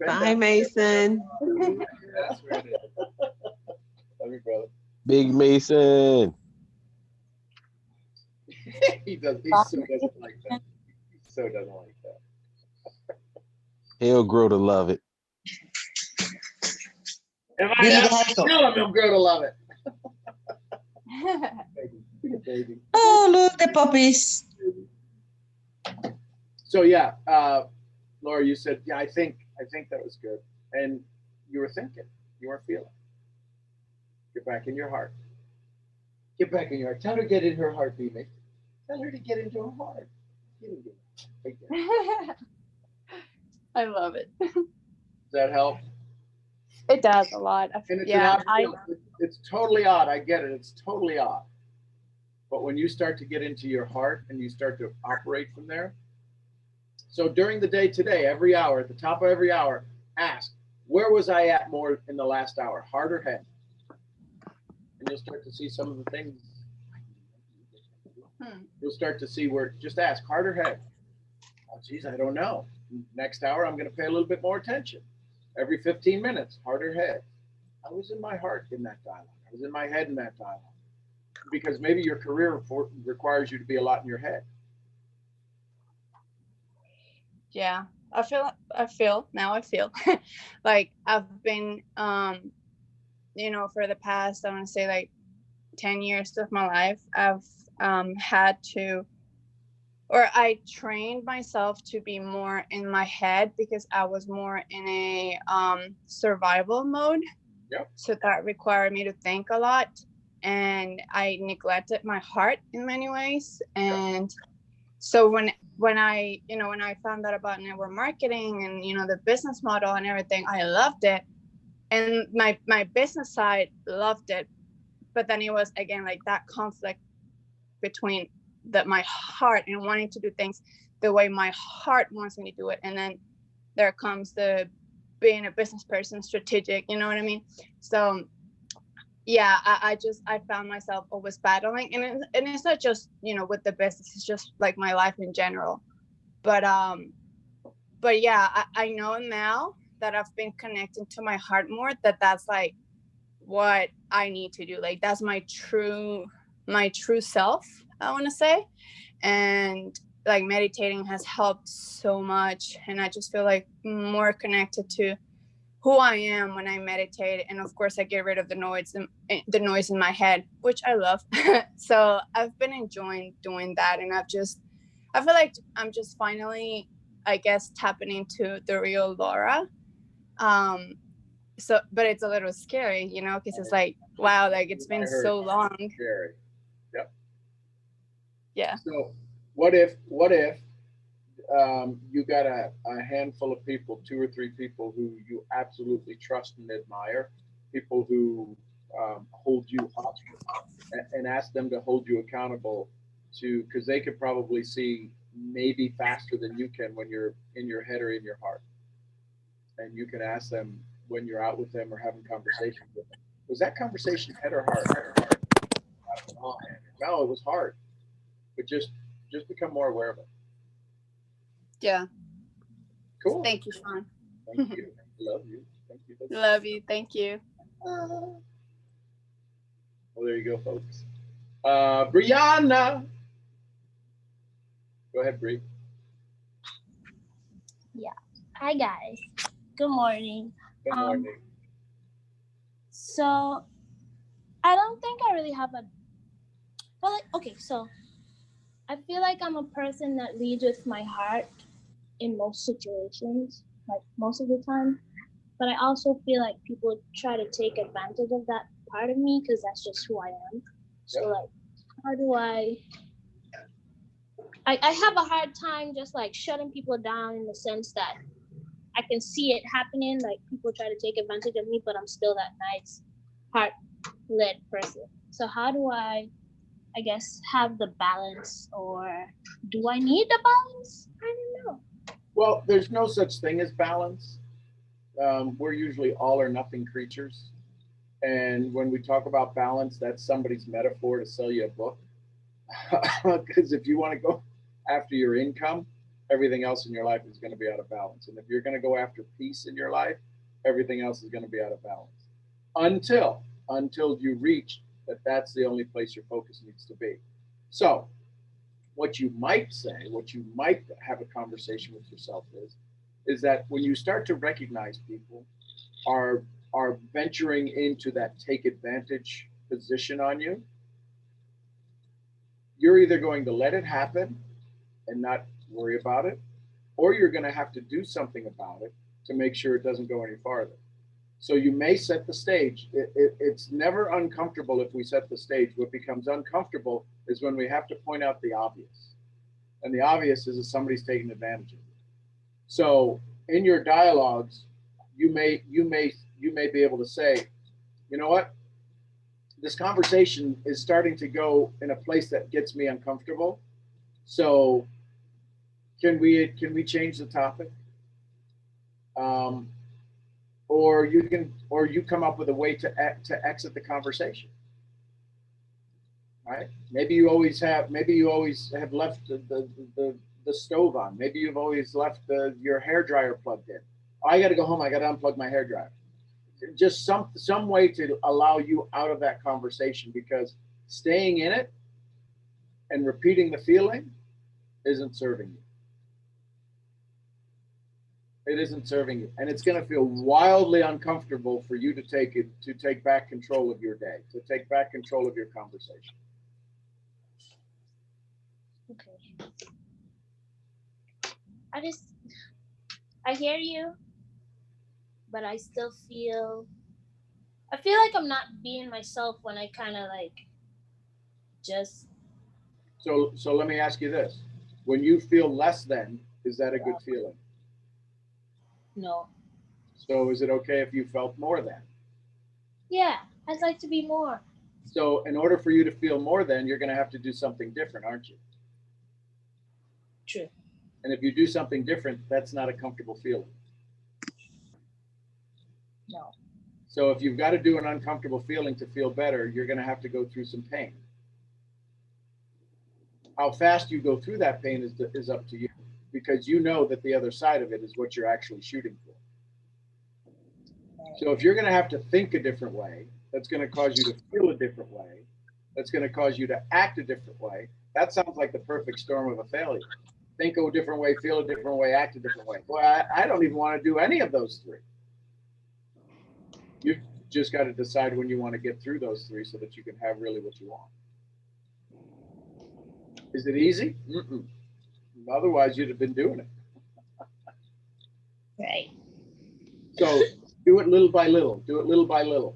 Bye, Mason. That's where it is. Love you, brother. Big Mason. He so doesn't like that. He so doesn't like that. He'll grow to love it. If I ever tell him, he'll grow to love it. Baby. Oh, look, the puppies. So yeah, Laura, you said, yeah, I think that was good. And you were thinking, you weren't feeling. Get back in your heart. Get back in your heart. Tell her to get in her heart, Mimi. Tell her to get into her heart. I love it. Does that help? It does a lot. And it's yeah, it's totally odd. I get it. It's totally odd. But when you start to get into your heart and you start to operate from there. So during the day today, every hour, at the top of every hour, ask, where was I at more in the last hour, heart or head? And you'll start to see some of the things. You'll start to see where, just ask, heart or head? Oh, geez, I don't know. Next hour, I'm going to pay a little bit more attention. Every 15 minutes, heart or head? I was in my heart in that dialogue. I was in my head in that dialogue. Because maybe your career requires you to be a lot in your head. Yeah, I feel like I've been, for the past, I want to say like 10 years of my life, I've had to, or I trained myself to be more in my head because I was more in a survival mode. Yep. So that required me to think a lot, and I neglected my heart in many ways. And so when I found out about network marketing and the business model and everything, I loved it, and my business side loved it, but then it was again like that conflict between my heart and wanting to do things the way my heart wants me to do it, and then there comes the being a business person, strategic, you know what I mean? So yeah, I found myself always battling, and it's not just with the business, it's just like my life in general. But yeah, I know now that I've been connecting to my heart more, that's like what I need to do. Like that's my true self, I want to say. And like meditating has helped so much, and I just feel like more connected to who I am when I meditate. And of course I get rid of the noise in my head, which I love. So I've been enjoying doing that, and I feel like I'm just finally, I guess, tapping into the real Laura. So but it's a little scary, because it's like, wow, like it's been so long. Scary. Yep. Yeah. So what if you got a handful of people, 2 or 3 people who you absolutely trust and admire, people who hold you up, and ask them to hold you accountable to, because they could probably see maybe faster than you can when you're in your head or in your heart. And you can ask them when you're out with them or having conversations with them, was that conversation head or heart? No, it was hard. But just become more aware of it. Yeah. Cool. Thank you, Sean. Thank you. Love you. Thank you. Love you. Thank you. Well, there you go, folks. Brianna. Go ahead, Bree. Yeah. Hi, guys. Good morning. Good morning. So I don't think I really have a, well, like, okay, so I feel like I'm a person that leads with my heart in most situations, like most of the time. But I also feel like people try to take advantage of that part of me because that's just who I am. So like, how do I have a hard time just like shutting people down in the sense that I can see it happening, like people try to take advantage of me, but I'm still that nice, heart-led person. So how do I guess, have the balance, or do I need the balance? I don't know. Well, there's no such thing as balance. We're usually all or nothing creatures. And when we talk about balance, that's somebody's metaphor to sell you a book. Because if you want to go after your income, everything else in your life is going to be out of balance. And if you're going to go after peace in your life, everything else is going to be out of balance. Until you reach that that's the only place your focus needs to be. So what you might say, what you might have a conversation with yourself is that when you start to recognize people are venturing into that take advantage position on you, you're either going to let it happen and not worry about it, or you're going to have to do something about it to make sure it doesn't go any farther. So you may set the stage. It's never uncomfortable if we set the stage. What becomes uncomfortable is when we have to point out the obvious. And the obvious is that somebody's taking advantage of you. So in your dialogues, you may be able to say, you know what? This conversation is starting to go in a place that gets me uncomfortable. So can we change the topic? Or you come up with a way to exit the conversation. Right? Maybe you always have left the stove on. Maybe you've always left your hair dryer plugged in. Oh, I got to go home. I got to unplug my hair dryer. Just some way to allow you out of that conversation, because staying in it and repeating the feeling isn't serving you. It isn't serving you, and it's going to feel wildly uncomfortable for you to take back control of your day, to take back control of your conversation. Okay. I hear you, but I still feel like I'm not being myself when I kind of like just. So let me ask you this: when you feel less than, is that a good feeling? No. So is it okay if you felt more than? Yeah, I'd like to be more. So in order for you to feel more than, you're going to have to do something different, aren't you? True. And if you do something different, that's not a comfortable feeling. No. So if you've got to do an uncomfortable feeling to feel better, you're going to have to go through some pain. How fast you go through that pain is up to you, because you know that the other side of it is what you're actually shooting for. So if you're going to have to think a different way, that's going to cause you to feel a different way, that's going to cause you to act a different way, that sounds like the perfect storm of a failure. Think a different way, feel a different way, act a different way. Well, I don't even want to do any of those three. You've just got to decide when you want to get through those three so that you can have really what you want. Is it easy? Mm-mm. Otherwise, you'd have been doing it. Right. So do it little by little. Do it little by little.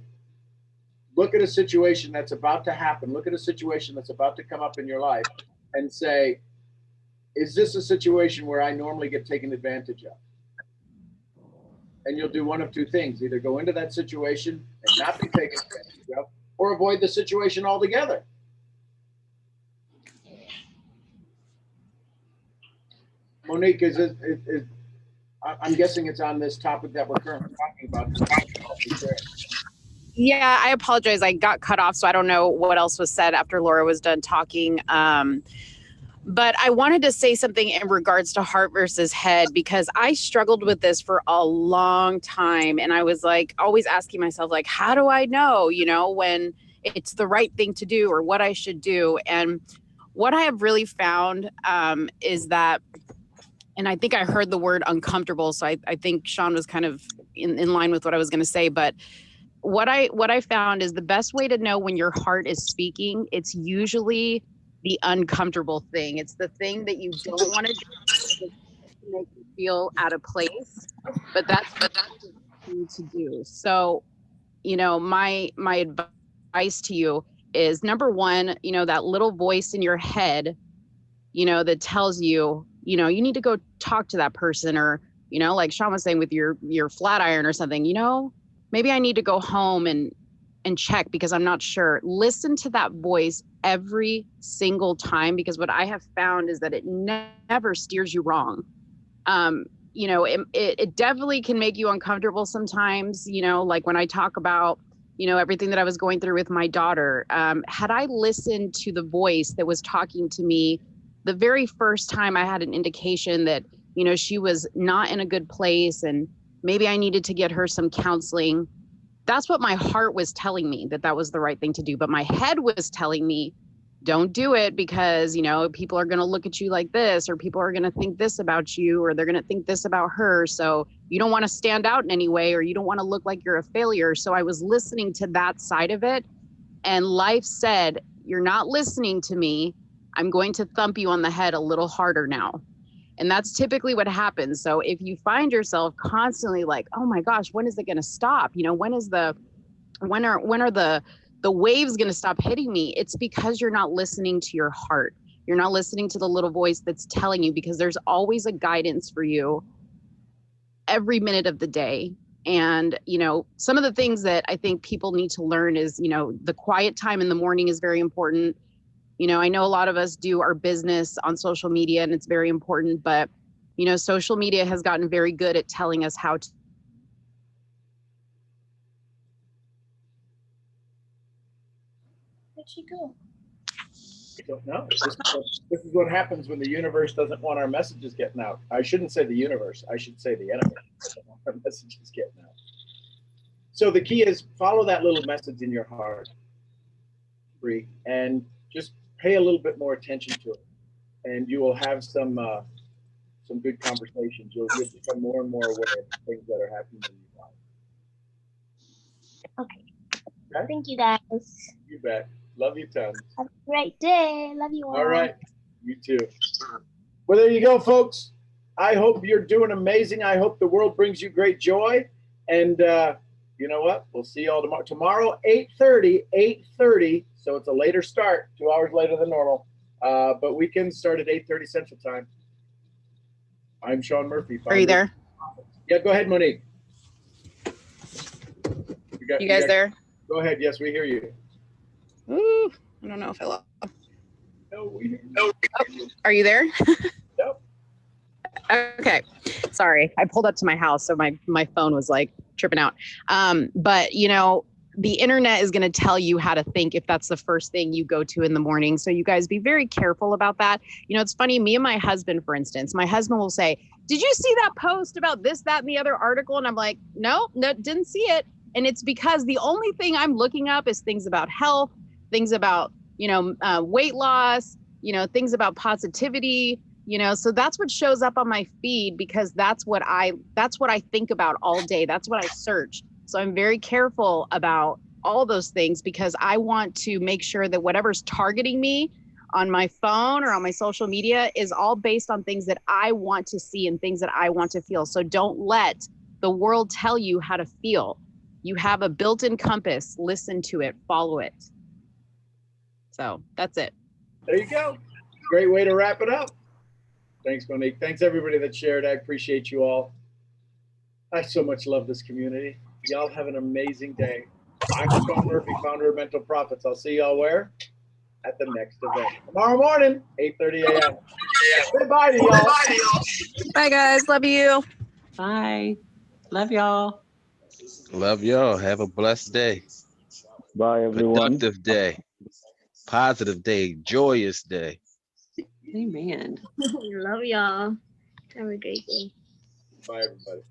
Look at a situation that's about to happen. Look at a situation that's about to come up in your life and say, is this a situation where I normally get taken advantage of? And you'll do one of two things: either go into that situation and not be taken advantage of, or avoid the situation altogether. Monique, I'm guessing it's on this topic that we're currently talking about. Yeah, I apologize. I got cut off, so I don't know what else was said after Laura was done talking. But I wanted to say something in regards to heart versus head, because I struggled with this for a long time. And I was like, always asking myself, like, how do I know, when it's the right thing to do or what I should do? And what I have really found is that, and I think I heard the word uncomfortable. So I think Sean was kind of in line with what I was going to say. But what I found is the best way to know when your heart is speaking, it's usually the uncomfortable thing. It's the thing that you don't want to do because it's to make you feel out of place, but that's what you need to do. So, you know, my advice to you is, number one, you know, that little voice in your head, you know, that tells you, you know, you need to go talk to that person, or, you know, like Sean was saying with your flat iron or something, you know, maybe I need to go home and check because I'm not sure. Listen to that voice every single time, because what I have found is that it never steers you wrong. You know, it definitely can make you uncomfortable sometimes, you know, like when I talk about, you know, everything that I was going through with my daughter. Had I listened to the voice that was talking to me the very first time I had an indication that, you know, she was not in a good place and maybe I needed to get her some counseling, that's what my heart was telling me, that that was the right thing to do. But my head was telling me, don't do it because, you know, people are going to look at you like this, or people are going to think this about you, or they're going to think this about her. So you don't want to stand out in any way, or you don't want to look like you're a failure. So I was listening to that side of it. And life said, you're not listening to me. I'm going to thump you on the head a little harder now. And that's typically what happens. So if you find yourself constantly like, oh my gosh, when is it going to stop? You know, when are the waves going to stop hitting me? It's because you're not listening to your heart. You're not listening to the little voice that's telling you, because there's always a guidance for you every minute of the day. And, you know, some of the things that I think people need to learn is, you know, the quiet time in the morning is very important. You know, I know a lot of us do our business on social media and it's very important, but, you know, social media has gotten very good at telling us how to. Where'd she go? I don't know. This is what happens when the universe doesn't want our messages getting out. I shouldn't say the universe. I should say the enemy doesn't want our messages getting out. So the key is follow that little message in your heart, Bree, and just pay a little bit more attention to it, and you will have some good conversations. You'll become more and more aware of the things that are happening in your life. Okay. Thank you, guys. You bet. Love you tons. Have a great day. Love you all. All right. You too. Well, there you go, folks. I hope you're doing amazing. I hope the world brings you great joy. And you know what? We'll see you all tomorrow. Tomorrow, 8:30. So it's a later start, 2 hours later than normal. But we can start at 8:30 Central Time. I'm Sean Murphy. Are you there? Yeah, go ahead, Monique. You guys there? Go ahead. Yes, we hear you. Ooh, I don't know if I lost. No, we hear you. Oh, are you there? Nope. Okay. Sorry. I pulled up to my house, so my phone was like tripping out. But you know, the internet is going to tell you how to think if that's the first thing you go to in the morning. So you guys be very careful about that. You know, it's funny, me and my husband, for instance, my husband will say, did you see that post about this, that, and the other article? And I'm like, no, didn't see it. And it's because the only thing I'm looking up is things about health, things about, you know, weight loss, you know, things about positivity, you know, so that's what shows up on my feed, because that's what I think about all day. That's what I search. So I'm very careful about all those things, because I want to make sure that whatever's targeting me on my phone or on my social media is all based on things that I want to see and things that I want to feel. So don't let the world tell you how to feel. You have a built-in compass. Listen to it, follow it. So that's it. There you go. Great way to wrap it up. Thanks, Monique. Thanks, everybody that shared. I appreciate you all. I so much love this community. Y'all have an amazing day. I'm Sean Murphy, founder of Mental Profits. I'll see y'all where? At the next event. Tomorrow morning, 8:30 a.m. Say bye to y'all. Bye, guys. Love you. Bye. Love y'all. Love y'all. Have a blessed day. Bye, everyone. Productive day. Positive day. Joyous day. Amen. Love y'all. Have a great day. Bye, everybody.